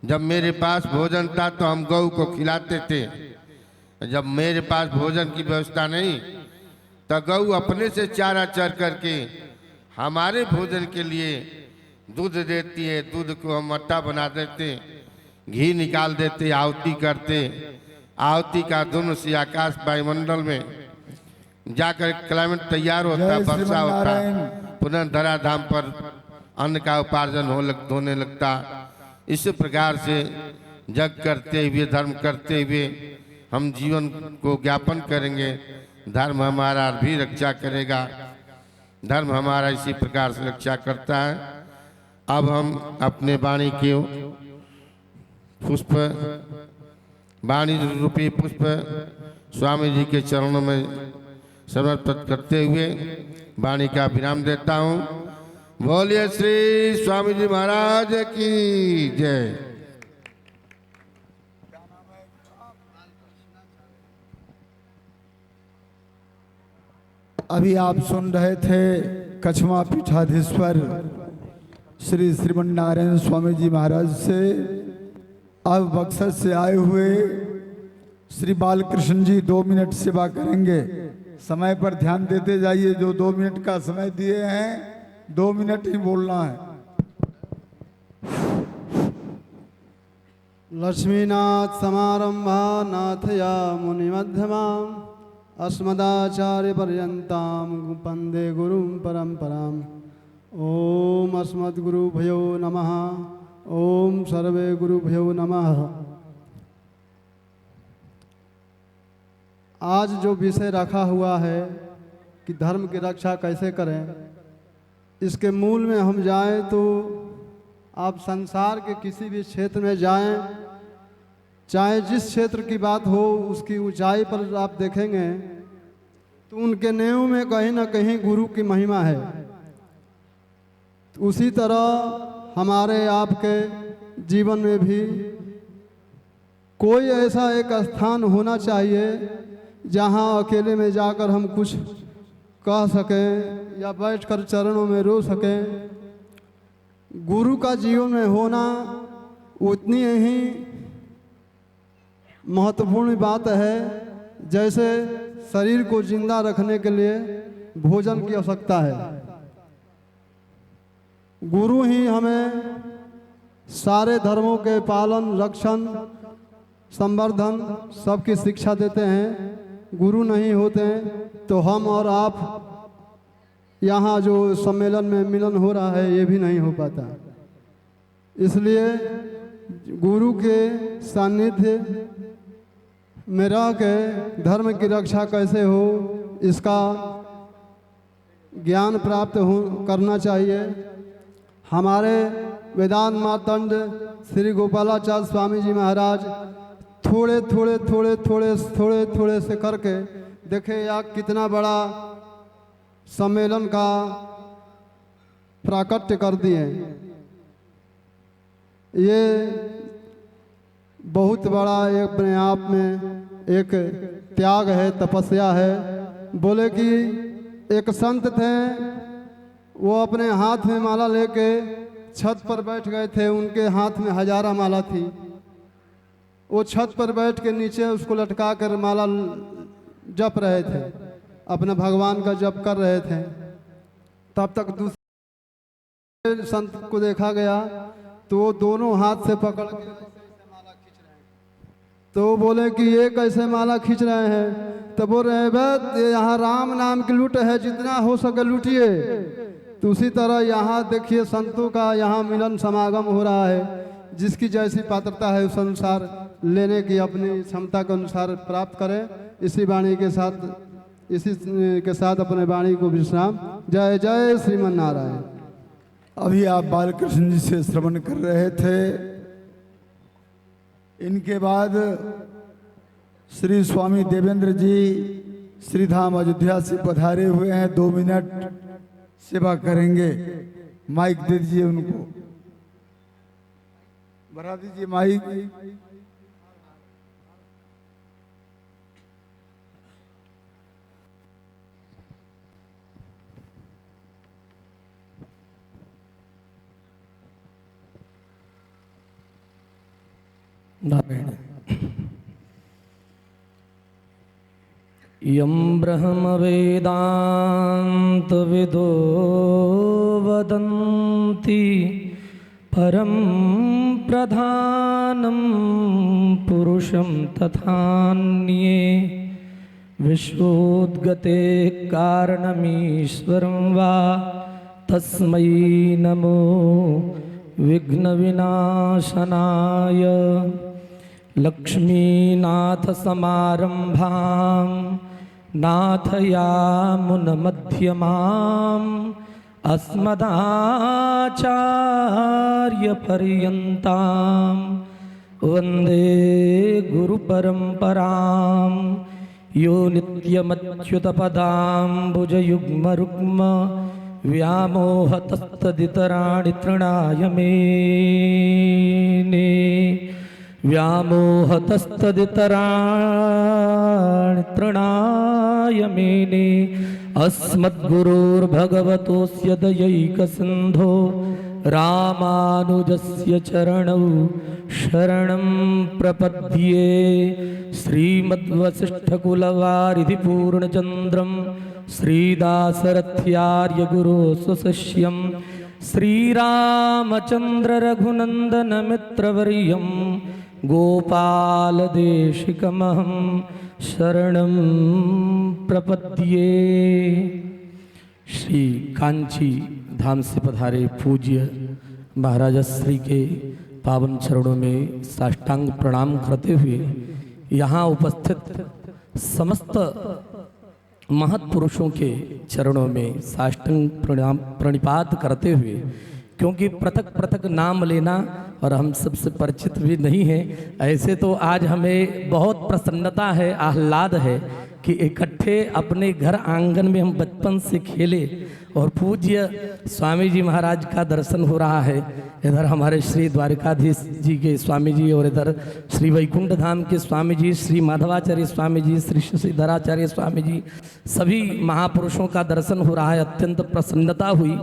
जब मेरे पास भोजन था तो हम गौ को खिलाते थे। जब मेरे पास भोजन की व्यवस्था नहीं तो गौ अपने से चारा चर करके हमारे भोजन के लिए दूध देती है। दूध को हम मट्ठा बना देते, घी निकाल देते, आहुति करते। आहुति का दोनों से आकाश वायुमंडल में जाकर क्लाइमेट तैयार होता, वर्षा होता, पुनः धराधाम पर अन्न का उपार्जन होने लगता। इस प्रकार से जग करते हुए, धर्म करते हुए हम जीवन को ज्ञापन करेंगे। धर्म हमारा भी रक्षा करेगा, धर्म हमारा इसी प्रकार से रक्षा करता है। अब हम अपने वाणी के पुष्प, वाणी रूपी पुष्प स्वामी जी के चरणों में समर्पित करते हुए वाणी का विराम देता हूँ। बोलिए श्री स्वामी जी महाराज की जय। अभी आप सुन रहे थे कछवा पीठाधीश्वर श्री श्रीमन्नारायण स्वामी जी महाराज से। अब बक्सर से आए हुए श्री बालकृष्ण जी 2 मिनट सेवा करेंगे। समय पर ध्यान देते जाइए, जो 2 मिनट का समय दिए हैं 2 मिनट ही बोलना है। लक्ष्मीनाथ समारंभा नाथया मुनिमध्यमा अस्मदाचार्य पर्यंताम वंदे गुरुं परंपराम। ओम अस्मद्गुरुभ्यो नमः। ओम सर्वे गुरुभ्यो नमः। आज जो विषय रखा हुआ है कि धर्म की रक्षा कैसे करें, इसके मूल में हम जाएं तो आप संसार के किसी भी क्षेत्र में जाएं, चाहे जिस क्षेत्र की बात हो, उसकी ऊंचाई पर आप देखेंगे तो उनके नेव में कहीं ना कहीं गुरु की महिमा है। तो उसी तरह हमारे आपके जीवन में भी कोई ऐसा एक स्थान होना चाहिए जहाँ अकेले में जाकर हम कुछ कह सकें या बैठकर चरणों में रो सकें। गुरु का जीवन में होना उतनी ही महत्वपूर्ण बात है जैसे शरीर को जिंदा रखने के लिए भोजन की आवश्यकता है। गुरु ही हमें सारे धर्मों के पालन, रक्षण, संवर्धन सबकी शिक्षा देते हैं। गुरु नहीं होते तो हम और आप यहाँ जो सम्मेलन में मिलन हो रहा है ये भी नहीं हो पाता। इसलिए गुरु के सानिध्य में रह के धर्म की रक्षा कैसे हो, इसका ज्ञान प्राप्त करना चाहिए। हमारे वेदांत मार्तंड श्री गोपालाचार्य स्वामी जी महाराज थोड़े थोड़े थोड़े थोड़े थोड़े थोड़े से करके देखे या कितना बड़ा सम्मेलन का प्राकट्य कर दिए। ये बहुत बड़ा एक अपने आप में एक त्याग है, तपस्या है। बोले कि एक संत थे, वो अपने हाथ में माला लेके छत पर बैठ गए थे, उनके हाथ में हजारा माला थी। वो छत पर बैठ के नीचे उसको लटका कर माला जप रहे थे, अपने भगवान का जप कर रहे थे। तब तक दूसरे संत को देखा गया तो वो दोनों हाथ से पकड़ के माला खींच रहे हैं। तो वो बोले कि ये कैसे माला खींच रहे हैं? तो बोल रहे हैं ये यहाँ राम नाम की लूट है, जितना हो सके लूटिए। तो उसी तरह यहाँ देखिए संतों का यहाँ मिलन समागम हो रहा है, जिसकी जैसी पात्रता है उस अनुसार लेने की अपनी क्षमता के अनुसार प्राप्त करें। इसी वाणी के साथ अपने वाणी को विश्राम। जय जय श्रीमन नारायण। अभी आप बालकृष्ण जी से श्रवण कर रहे थे। इनके बाद श्री स्वामी देवेंद्र जी श्रीधाम अयोध्या से पधारे हुए हैं, 2 मिनट सेवा करेंगे। माइक दे दीजिए उनको, बढ़ा दीजिए माइक। नारायण। यं ब्रह्म वेदांत विदो वदन्ति परं प्रधानं पुरुषं तथान्ये विश्वोद्गते कारणमीश्वरं वा तस्मै नमो विघ्नविनाशनाय। लक्ष्मीनाथसमारम्भां नाथयामुनमध्यमाम् अस्मदाचार्यपर्यन्तां वन्दे गुरुपरम्परां। यो नित्यमच्युतपदाम्बुजयुग्मरुग्म व्यामोहतस्तदितराणि तृणाय मेने। व्यामोहतस्तदितराणि तृणाय मेने। अस्मद्गुरोर्भगवतोऽस्य दयैकसिन्धो रामानुजस्य चरणौ शरणं प्रपद्ये। श्रीमद्वसिष्ठकुलवारिधिपूर्णचन्द्रं श्रीदासरथ्यार्यगुरो स्वशिष्यं श्रीरामचन्द्र रघुनन्दनमित्रवर्यं गोपालदेशिकमहं शरणं प्रपद्ये। श्री कांची धाम से पधारे पूज्य महाराज श्री के पावन चरणों में साष्टांग प्रणाम करते हुए यहाँ उपस्थित समस्त महत्पुरुषों के चरणों में साष्टांग प्रणिपात करते हुए, क्योंकि पृथक पृथक नाम लेना और हम सबसे परिचित भी नहीं हैं, ऐसे तो आज हमें बहुत प्रसन्नता है, आह्लाद है कि इकट्ठे अपने घर आंगन में हम बचपन से खेले और पूज्य स्वामी जी महाराज का दर्शन हो रहा है। इधर हमारे श्री द्वारकाधीश जी के स्वामी जी और इधर श्री वैकुंठ धाम के स्वामी जी, श्री माधवाचार्य स्वामी जी, श्री श्रीधराचार्य स्वामी जी, सभी महापुरुषों का दर्शन हो रहा है। अत्यंत प्रसन्नता हुई।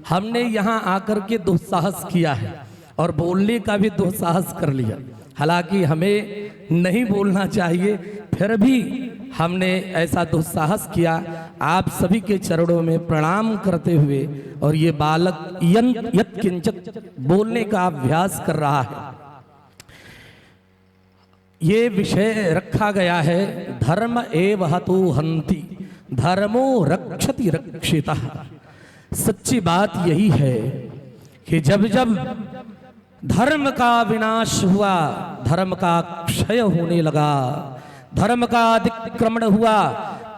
हमने यहाँ आकर के दुस्साहस किया है और बोलने का भी दुस्साहस कर लिया। हालांकि हमें नहीं बोलना चाहिए, फिर भी हमने ऐसा दुस्साहस किया। आप सभी के चरणों में प्रणाम करते हुए, और ये बालक यत्किंचित बोलने का अभ्यास कर रहा है। ये विषय रखा गया है, धर्म एव हतो हन्ति धर्मो रक्षति रक्षितः। सच्ची बात यही है कि जब जब धर्म का विनाश हुआ, धर्म का क्षय होने लगा, धर्म का अतिक्रमण हुआ,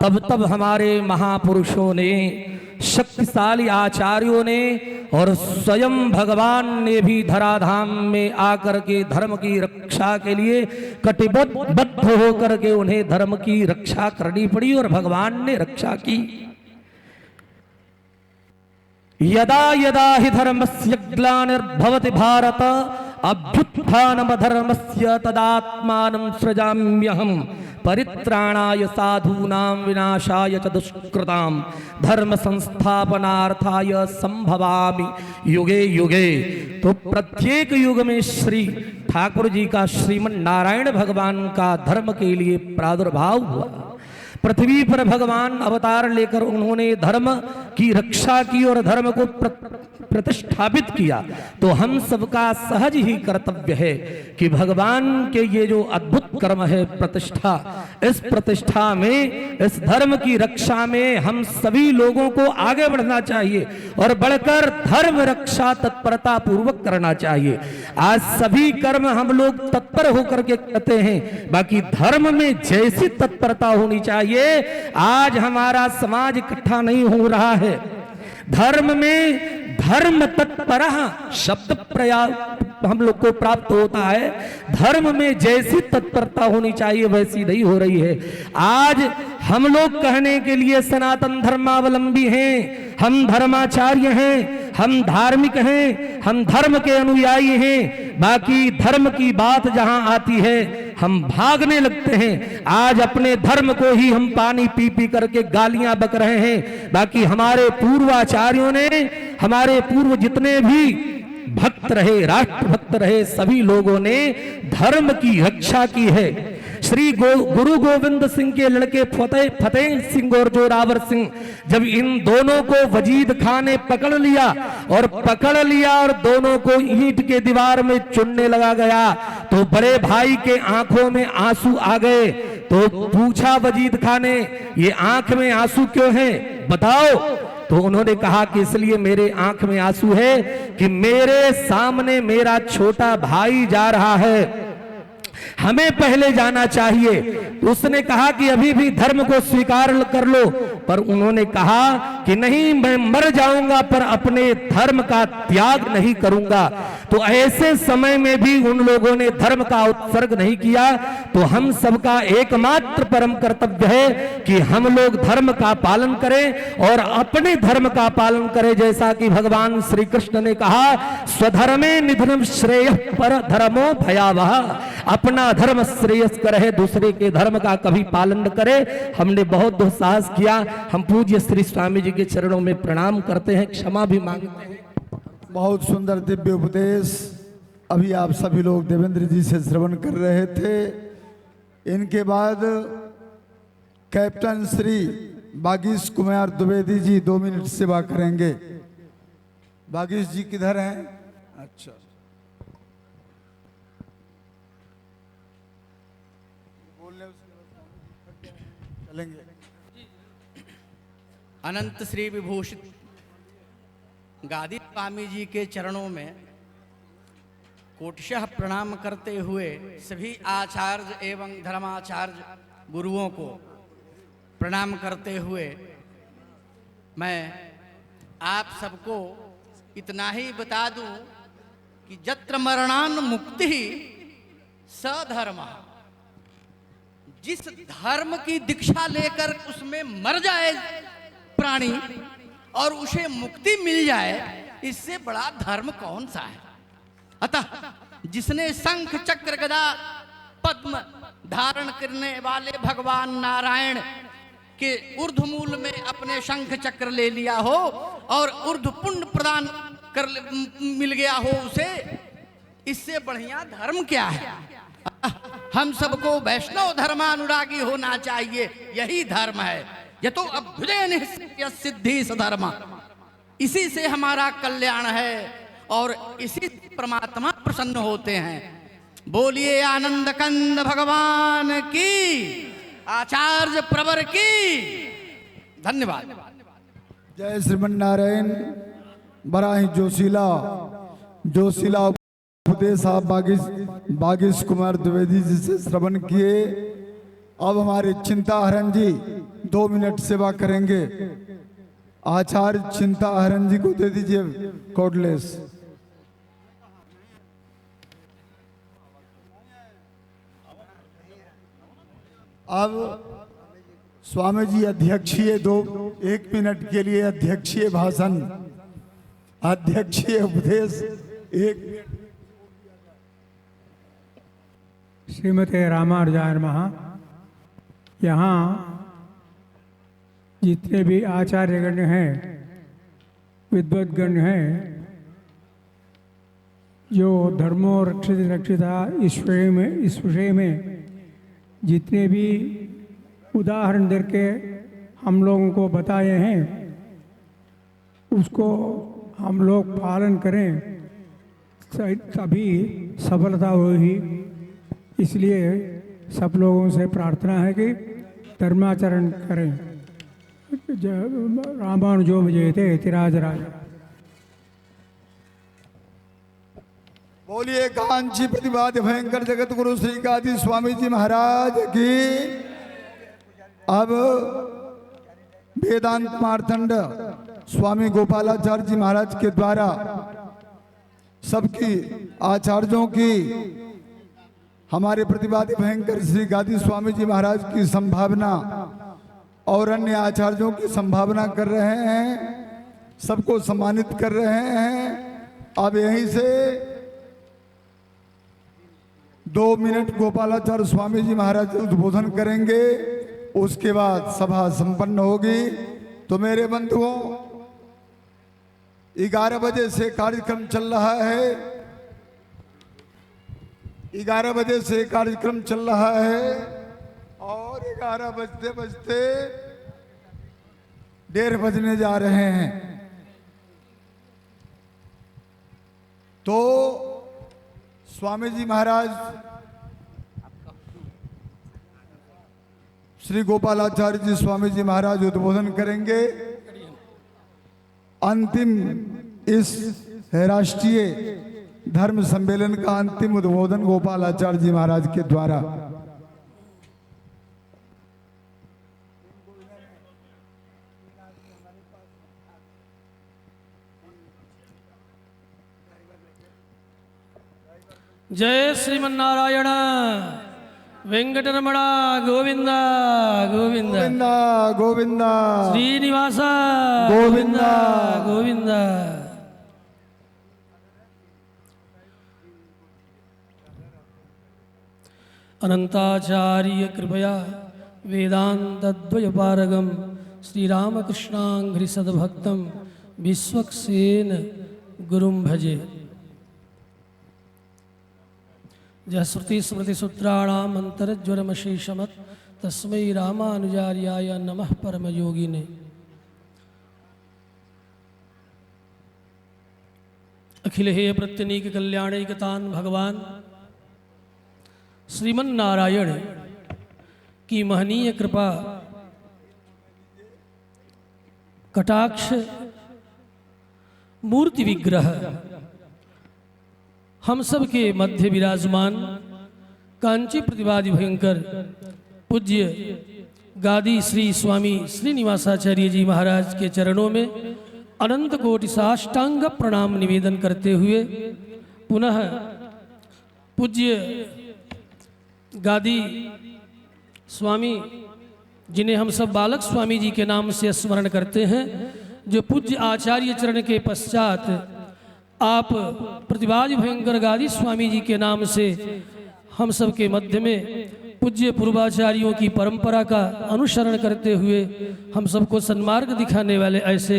तब तब हमारे महापुरुषों ने, शक्तिशाली आचार्यों ने और स्वयं भगवान ने भी धराधाम में आकर के धर्म की रक्षा के लिए कटिबद्ध होकर के उन्हें धर्म की रक्षा करनी पड़ी और भगवान ने रक्षा की। यदा यदा हि धर्मस्य ग्लानिर्भवति भारत अभ्युत्थानमधर्मस्य तदात्मानं सृजाम्यहम् परित्राणाय साधूनां विनाशाय च दुष्कृतां धर्म संस्थापनार्थाय संभवामि युगे युगे। तो प्रत्येक युग में श्री ठाकुर जी का श्रीमन नारायण भगवान का धर्म के लिए प्रादुर्भाव हुआ। पृथ्वी पर भगवान अवतार लेकर उन्होंने धर्म की रक्षा की और धर्म को प्रतिष्ठापित किया। तो हम सबका सहज ही कर्तव्य है कि भगवान के ये जो अद्भुत कर्म है प्रतिष्ठा, इस प्रतिष्ठा में, इस धर्म की रक्षा में हम सभी लोगों को आगे बढ़ना चाहिए और बढ़कर धर्म रक्षा तत्परता पूर्वक करना चाहिए। आज सभी कर्म हम लोग तत्पर होकर के करते हैं, बाकी धर्म में जैसी तत्परता होनी चाहिए आज हमारा समाज इकट्ठा नहीं हो रहा है। धर्म में धर्म तत्पर शब्द प्रयोग हम लोग को प्राप्त होता है। धर्म में जैसी तत्परता होनी चाहिए वैसी नहीं हो रही है। आज हम लोग कहने के लिए सनातन धर्मावलंबी हैं, हम धर्माचार्य हैं, हम धार्मिक हैं, हम धर्म के अनुयायी हैं, बाकी धर्म की बात जहां आती है हम भागने लगते हैं। आज अपने धर्म को ही हम पानी पी पी करके गालियां बक रहे हैं, बाकी हमारे पूर्वाचार्यों ने, हमारे पूर्व जितने भी भक्त रहे, राष्ट्र भक्त रहे, सभी लोगों ने धर्म की रक्षा की है। श्री गुरु गोविंद सिंह के लड़के फतेह सिंह और जोरावर सिंह, जब इन दोनों को वजीद खान ने पकड़ लिया और दोनों को ईंट के दीवार में चुनने लगा गया, तो बड़े भाई के आंखों में आंसू आ गए। तो पूछा वजीद खान ने, ये आंख में आंसू क्यों है, बताओ। तो उन्होंने कहा कि इसलिए मेरे आंख में आंसू है कि मेरे सामने मेरा छोटा भाई जा रहा है, हमें पहले जाना चाहिए। तो उसने कहा कि अभी भी धर्म को स्वीकार कर लो, पर उन्होंने कहा कि नहीं, मैं मर जाऊंगा पर अपने धर्म का त्याग नहीं करूंगा। तो ऐसे समय में भी उन लोगों ने धर्म का उत्सर्ग नहीं किया। तो हम सबका एकमात्र परम कर्तव्य है कि हम लोग धर्म का पालन करें और अपने धर्म का पालन करें, जैसा कि भगवान श्री कृष्ण ने कहा, स्वधर्मे निधनम श्रेय पर धर्मो भयावह। अपना धर्म श्रेयस्कर है, दूसरे के धर्म का कभी पालन न करे। हमने बहुत दुस्साहस किया। हम पूज्य श्री स्वामी जी के चरणों में प्रणाम करते हैं, क्षमा भी मांगते हैं। बहुत सुंदर दिव्य उपदेश अभी आप सभी लोग देवेंद्र जी से श्रवण कर रहे थे। इनके बाद कैप्टन श्री बागीश कुमार द्विवेदी जी 2 मिनट सेवा करेंगे। बागीश जी किधर हैं? अच्छा, चलेंगे। अनंत श्री विभूषित गादी स्वामी जी के चरणों में कोटिशः प्रणाम करते हुए सभी आचार्य एवं धर्माचार्य गुरुओं को प्रणाम करते हुए मैं आप सबको इतना ही बता दूं कि यत्र मरणान मुक्ति सधर्म, जिस धर्म की दीक्षा लेकर उसमें मर जाए प्राणी और उसे मुक्ति मिल जाए, इससे बड़ा धर्म कौन सा है। अतः जिसने शंख चक्र गदा पद्म धारण करने वाले भगवान नारायण के ऊर्ध्वमूल में अपने शंख चक्र ले लिया हो और ऊर्ध्व पुण्य प्रदान कर मिल गया हो उसे, इससे बढ़िया धर्म क्या है। हम सबको वैष्णव धर्मानुरागी होना चाहिए, यही धर्म है। ये तो अभ्युदय सिद्धि सधर्म, इसी से हमारा कल्याण है और इसी से परमात्मा प्रसन्न होते हैं। बोलिए आनंद कंद भगवान की, आचार्य प्रवर की। धन्यवाद। जय श्रीमन नारायण। बड़ा ही जोशीला उपदेश आप बागीश कुमार द्विवेदी जी से श्रवण किए। अब हमारे चिंताहरण जी 2 मिनट सेवा करेंगे। आचार्य चिंताहरण जी को दे दीजिए कोडलेस। अब स्वामी जी अध्यक्षीय 1 मिनट के लिए अध्यक्षीय भाषण, अध्यक्षीय उपदेश 1 मिनट। श्रीमते रामानुजाय नमः। यहाँ जितने भी आचार्यगण हैं, विद्वद्गण हैं, जो धर्मो रक्षित रक्षिता इस विषय में जितने भी उदाहरण देके हम लोगों को बताए हैं उसको हम लोग पालन करें तभी सफलता होगी। इसलिए सब लोगों से प्रार्थना है कि धर्माचरण करें। रामानुजो विजयते यतिराज राजा। बोलिए कांची प्रतिपाद्य भयंकर जगत गुरु श्री गादी स्वामी जी महाराज की। अब वेदांत मार्तंड स्वामी गोपालाचार्य जी महाराज के द्वारा सबकी आचार्यों की हमारे प्रतिपाद्य भयंकर श्री गादी स्वामी जी महाराज की संभावना और अन्य आचार्यों की संभावना कर रहे हैं, सबको सम्मानित कर रहे हैं। अब यहीं से 2 मिनट गोपालाचार्य स्वामी जी महाराज उद्बोधन करेंगे, उसके बाद सभा संपन्न होगी। तो मेरे बंधुओं 11 बजे से कार्यक्रम चल रहा है, 11 बजे से कार्यक्रम चल रहा है और 11 बजते बजते 1:30 बजने जा रहे हैं। तो स्वामी जी महाराज श्री गोपालाचार्य जी स्वामी जी महाराज उद्बोधन करेंगे। अंतिम इस राष्ट्रीय धर्म सम्मेलन का अंतिम उद्बोधन गोपालाचार्य जी महाराज के द्वारा। जय श्रीमन्नारायण वेंकटरमण गोविंद गोविंद गोविंद गोविंद श्रीनिवास गोविंद गोविंद। अनंताचार्य कृपया वेदांतद्वयपारगम श्रीरामकृष्णांघ्रि सद्भक्तम विश्वक्सेन गुरुं भजे। जय श्रुति स्मृति सूत्राणाम अंतरज्वरमशेषमत् तस्मै रामानुजार्याय नमः परमयोगिने। अखिल हे प्रत्यनीक कल्याणैकतान भगवान श्रीमन्नारायण की महनीय कृपा कटाक्ष मूर्ति विग्रह हम सब के मध्य विराजमान कांची प्रतिपाद्य भयंकर पूज्य गादी श्री स्वामी श्रीनिवासाचार्य जी महाराज के चरणों में अनंत कोटि साष्टांग प्रणाम निवेदन करते हुए पुनः पूज्य गादी स्वामी जिन्हें हम सब बालक स्वामी जी के नाम से स्मरण करते हैं, जो पूज्य आचार्य चरण के पश्चात आप प्रतिपाद्य भयंकर गादी स्वामी जी के नाम से हम सब के मध्य में पूज्य पूर्वाचार्यों की परंपरा का अनुसरण करते हुए हम सबको सन्मार्ग दिखाने वाले ऐसे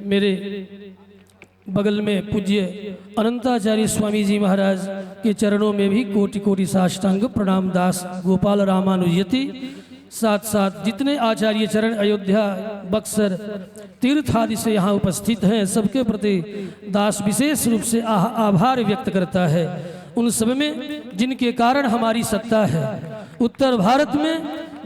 मेरे बगल में पूज्य अनंताचार्य स्वामी जी महाराज के चरणों में भी कोटि कोटि साष्टांग प्रणाम। दास गोपाल रामानुजयति साथ साथ जितने आचार्य चरण अयोध्या बक्सर तीर्थ आदि से यहाँ उपस्थित हैं, सबके प्रति दास विशेष रूप से आभार व्यक्त करता है। उन सब में जिनके कारण हमारी सत्ता है, उत्तर भारत में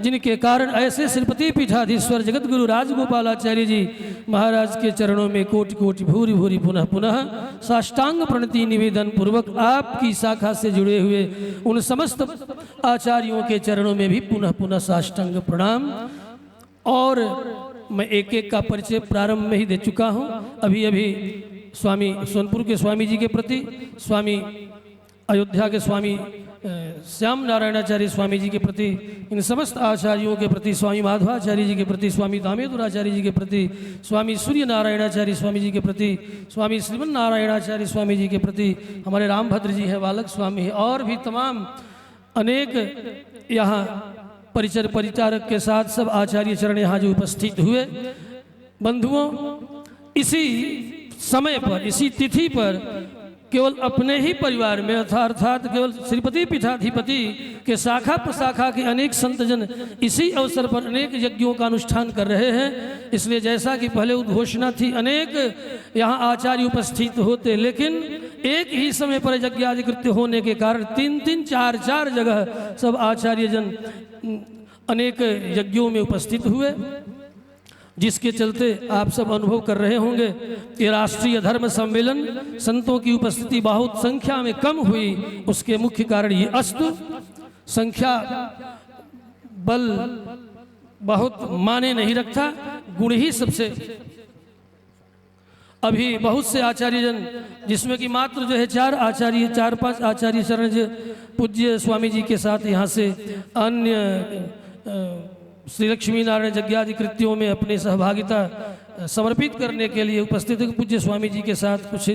जिनके कारण ऐसे श्रीपति पीठाधीश्वर जगत गुरु राजगोपालाचार्य जी महाराज के चरणों में कोटि कोटि भूरि भूरि पुनः पुनः साष्टांग प्रणति निवेदन पूर्वक आपकी शाखा से जुड़े हुए उन समस्त आचार्यों के चरणों में भी पुनः पुनः साष्टांग प्रणाम। और मैं एक एक का परिचय प्रारंभ में ही दे चुका हूँ। अभी अभी स्वामी सोनपुर के स्वामी जी के प्रति, स्वामी अयोध्या के स्वामी श्याम नारायणाचार्य स्वामी जी के प्रति, इन समस्त आचार्यों के प्रति, स्वामी माधवाचार्य जी के प्रति, स्वामी दामेदुराचार्य जी के प्रति, स्वामी सूर्य नारायणाचार्य स्वामी जी के प्रति, स्वामी श्रीमन नारायणाचार्य स्वामी जी के प्रति, हमारे रामभद्र जी हैं बालक स्वामी, और भी तमाम अनेक यहाँ परिचर परिचारक के साथ सब आचार्य चरण यहाँ जो उपस्थित हुए। बंधुओं, इसी समय पर, इसी तिथि पर केवल अपने ही परिवार में अर्थात केवल श्रीपति पीठाधिपति के शाखा प्रशाखा के अनेक संतजन इसी अवसर पर अनेक यज्ञों का अनुष्ठान कर रहे हैं। इसलिए जैसा कि पहले उद्घोषणा थी, अनेक यहाँ आचार्य उपस्थित होते, लेकिन एक ही समय पर यज्ञ आदि कृत्य होने के कारण 3-3, 4-4 जगह सब आचार्यजन अनेक यज्ञों में उपस्थित हुए, जिसके चलते आप सब अनुभव कर रहे होंगे कि राष्ट्रीय धर्म सम्मेलन संतों की उपस्थिति बहुत संख्या में कम हुई। उसके मुख्य कारण ये अस्तु संख्या बल बहुत माने नहीं रखता, गुण ही सबसे। अभी बहुत से आचार्यजन, जिसमें कि मात्र जो है 4-5 आचार्य चरण पूज्य स्वामी जी के साथ यहाँ से अन्य श्री लक्ष्मी नारायण यज्ञादि कृत्यों में अपनी सहभागिता समर्पित करने के लिए उपस्थित है। पूज्य स्वामी जी के साथ कुछ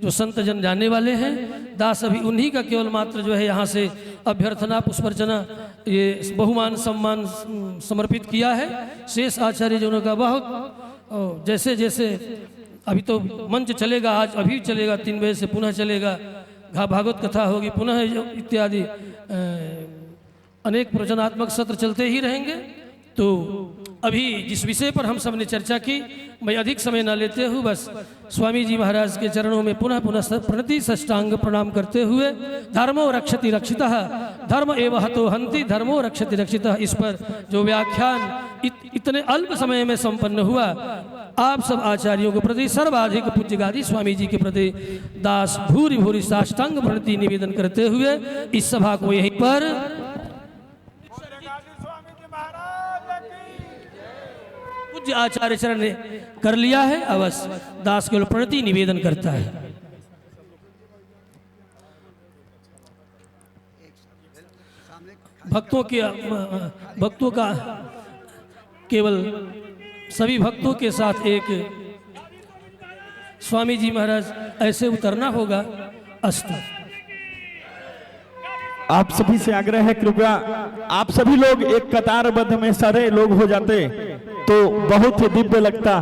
जो संत जन जाने वाले हैं, दास अभी उन्हीं का केवल मात्र जो है यहाँ से अभ्यर्थना पुष्पार्चना ये बहुमान सम्मान समर्पित किया है। शेष आचार्य जनों का बहुत जैसे जैसे अभी तो मंच चलेगा, आज अभी चलेगा, 3 बजे से पुनः चलेगा, भागवत कथा होगी, पुनः इत्यादि अनेक प्रवचनात्मक सत्र चलते ही रहेंगे। तो अभी जिस विषय पर हम सब ने चर्चा की, मैं अधिक समय न लेते हुए बस स्वामी जी महाराज के चरणों में पुनः प्रणति साष्टांग प्रणाम करते हुए धर्मो रक्षति रक्षितः धर्म एव हतो हन्ति धर्मो रक्षति रक्षितः, इस पर जो व्याख्यान इतने अल्प समय में संपन्न हुआ, आप सब आचार्यों के प्रति सर्वाधिक पूज्य गादी स्वामी जी के प्रति दास भूरि भूरि साष्टांग प्रणति निवेदन करते हुए इस सभा को यहीं पर पूज्य आचार्य चरण ने कर लिया है। अवश्य दास केवल प्रणति निवेदन करता है। भक्तों का केवल सभी भक्तों के साथ एक स्वामी जी महाराज ऐसे उतरना होगा। अस्तु। आप सभी से आग्रह है, कृपया आप सभी लोग एक कतारबद्ध में सारे लोग हो जाते तो बहुत ही दिव्य लगता।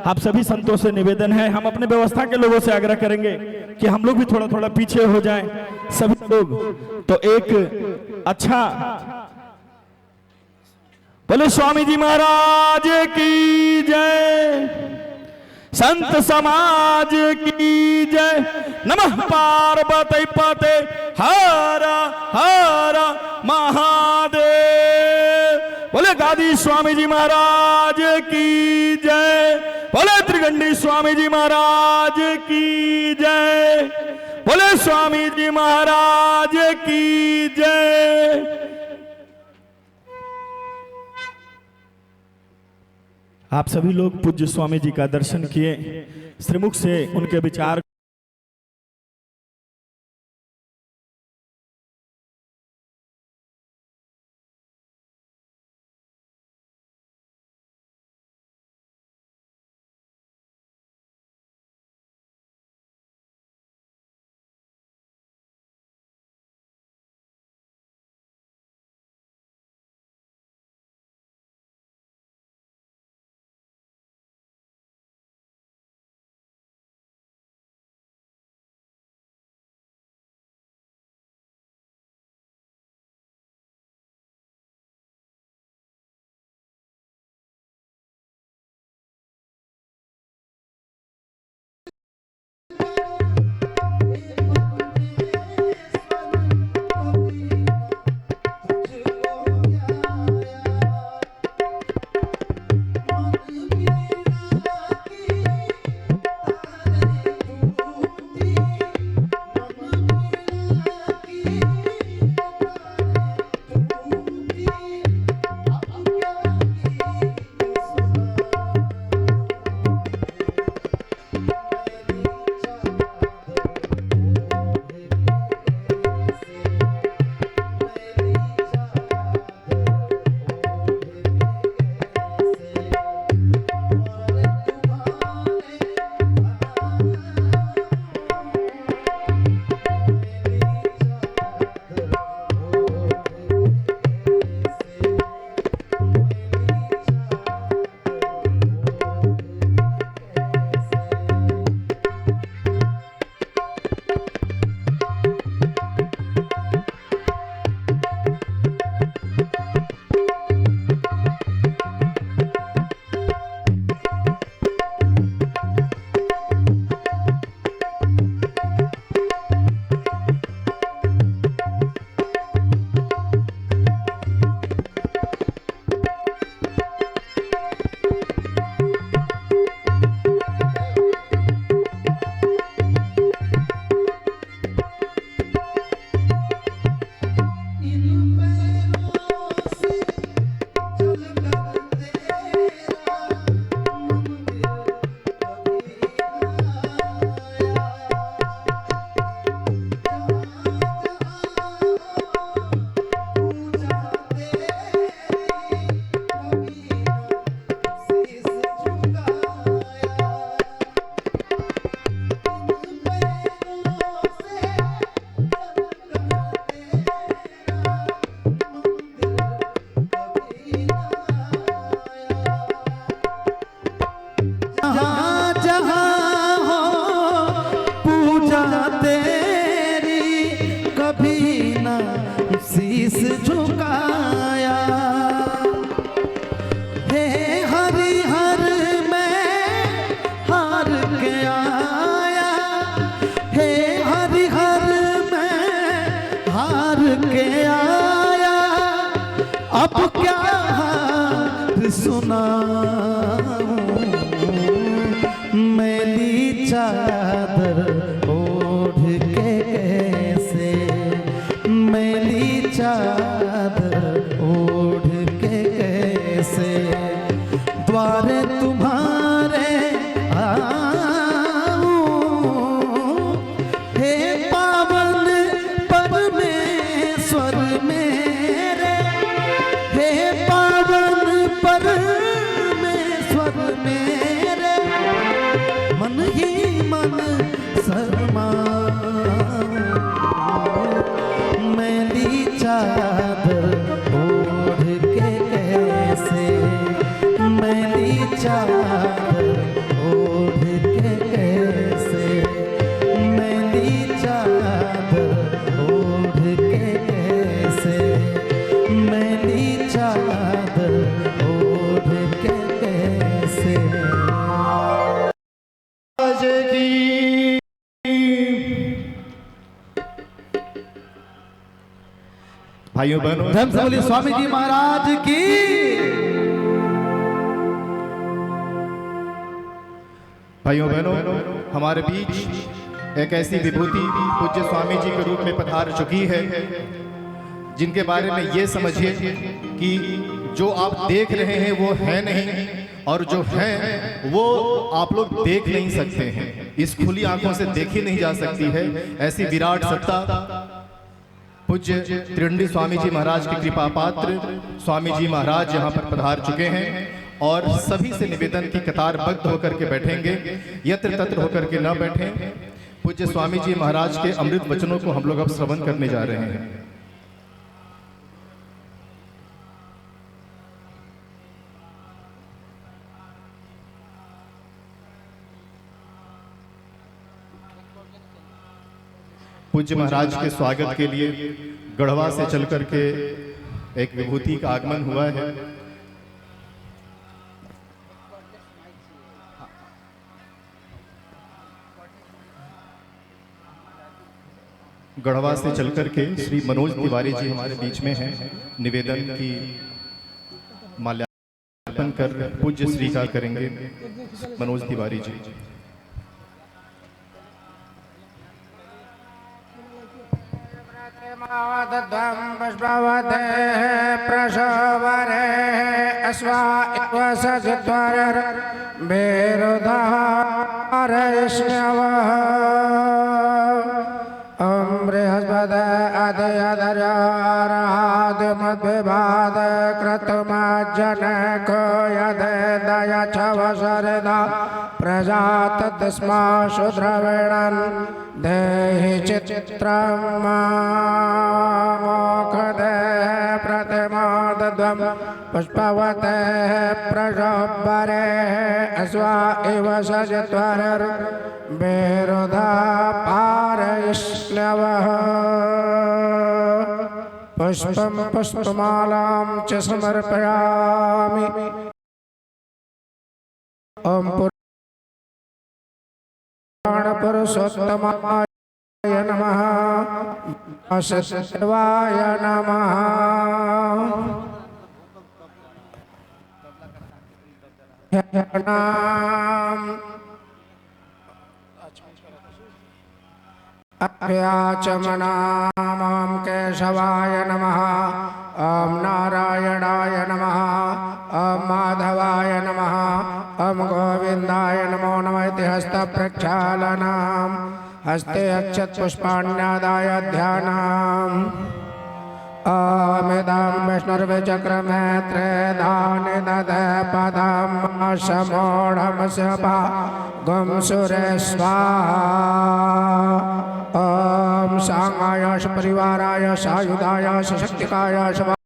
आप सभी संतों से निवेदन है, हम अपने व्यवस्था के लोगों से आग्रह करेंगे कि हम लोग भी थोड़ा थोड़ा पीछे हो जाएं, सभी लोग। तो एक अच्छा बोले स्वामी जी महाराज की जय, संत समाज की जय। नमः पार्वती पते हर हर महादेव। बोले गादी स्वामी जी महाराज की जय। बोले त्रिगंडी स्वामी जी महाराज की जय। बोले स्वामी जी महाराज की जय। आप सभी लोग पूज्य स्वामी जी का दर्शन किए, श्रीमुख से उनके विचार सुनाऊं, मैली चादर ओढ़ के कैसे, मैली चादर ओढ़ के कैसे द्वारे तुम्हारे आऊं, हे पावन परमेश्वर मेरे, हे पावन परमेश्वर मेरे, मन ही मन शर्माऊं, मैली चादर ओढ़ के कैसे, मैली चादर ओढ़ के कैसे, मैली चादर ओढ़ के कैसे, मैली चादर ओढ़ के कैसे। भाइयों बहनों, धर्म से बोलिए स्वामी जी महाराज की। भाइयों बहनों, हमारे बीच एक ऐसी विभूति पूज्य स्वामी जी के रूप में पधार चुकी है, जिनके बारे में ये समझिए कि जो आप देख रहे हैं वो है नहीं, और जो है वो आप लोग देख नहीं सकते हैं। इस खुली आंखों से देखी नहीं जा सकती है। ऐसी विराट सत्ता पूज्य त्रिदंडी स्वामी जी महाराज की कृपा पात्र स्वामी जी महाराज यहाँ पर पधार चुके हैं, और सभी से निवेदन की कतारबद्ध होकर के बैठेंगे, यत्र तत्र होकर के न बैठें। पूज्य स्वामी जी महाराज के अमृत वचनों को हम लोग अब श्रवण करने जा रहे हैं। पूज्य महाराज के स्वागत के लिए गढ़वा से चल करके एक विभूति का आगमन हुआ है। गढ़वा से चल करके श्री मनोज तिवारी जी हमारे बीच में हैं। निवेदन की माल्यार्पण कर पूज्य स्वीकार करेंगे मनोज तिवारी जी। पुष्पवते प्रशोभरे अश्वा इव सजत्वर बेरुधारयिष्ण्यवः ॐ बृहस्पत अदयदर्यारादिमद्विभाद क्रतुमज्जनको यदेदयच्छवसरदा प्रजातस्मा शूद्रवेणन् देहि चित्रं मोक्षदे प्रतिमादद्वं पुष्पवते प्रशोभरे अश्वा इव सजत्वर बेरुधारयिष्ण्यवः पुष्पं पुष्पमालां च समर्पयामि। ॐ पुरुषोत्तमाय नमः, वासुदेवाय नमः। अभ्याचमनां केशवाय नमः। ॐ नारायणाय नमः। ॐ माधवाय नमः। ॐ गोविन्दाय नमो नमः इति हस्तप्रक्षालनम् हस्ते अक्षतपुष्पाण्यादाय ध्यानम्। ॐ विष्णुर्विचक्रमे त्रेधानि ददे पदं समोढमस्य गुं सुरे स्वाहा। ॐ सांगाय परिवाराय सायुधाय सशक्तिकाय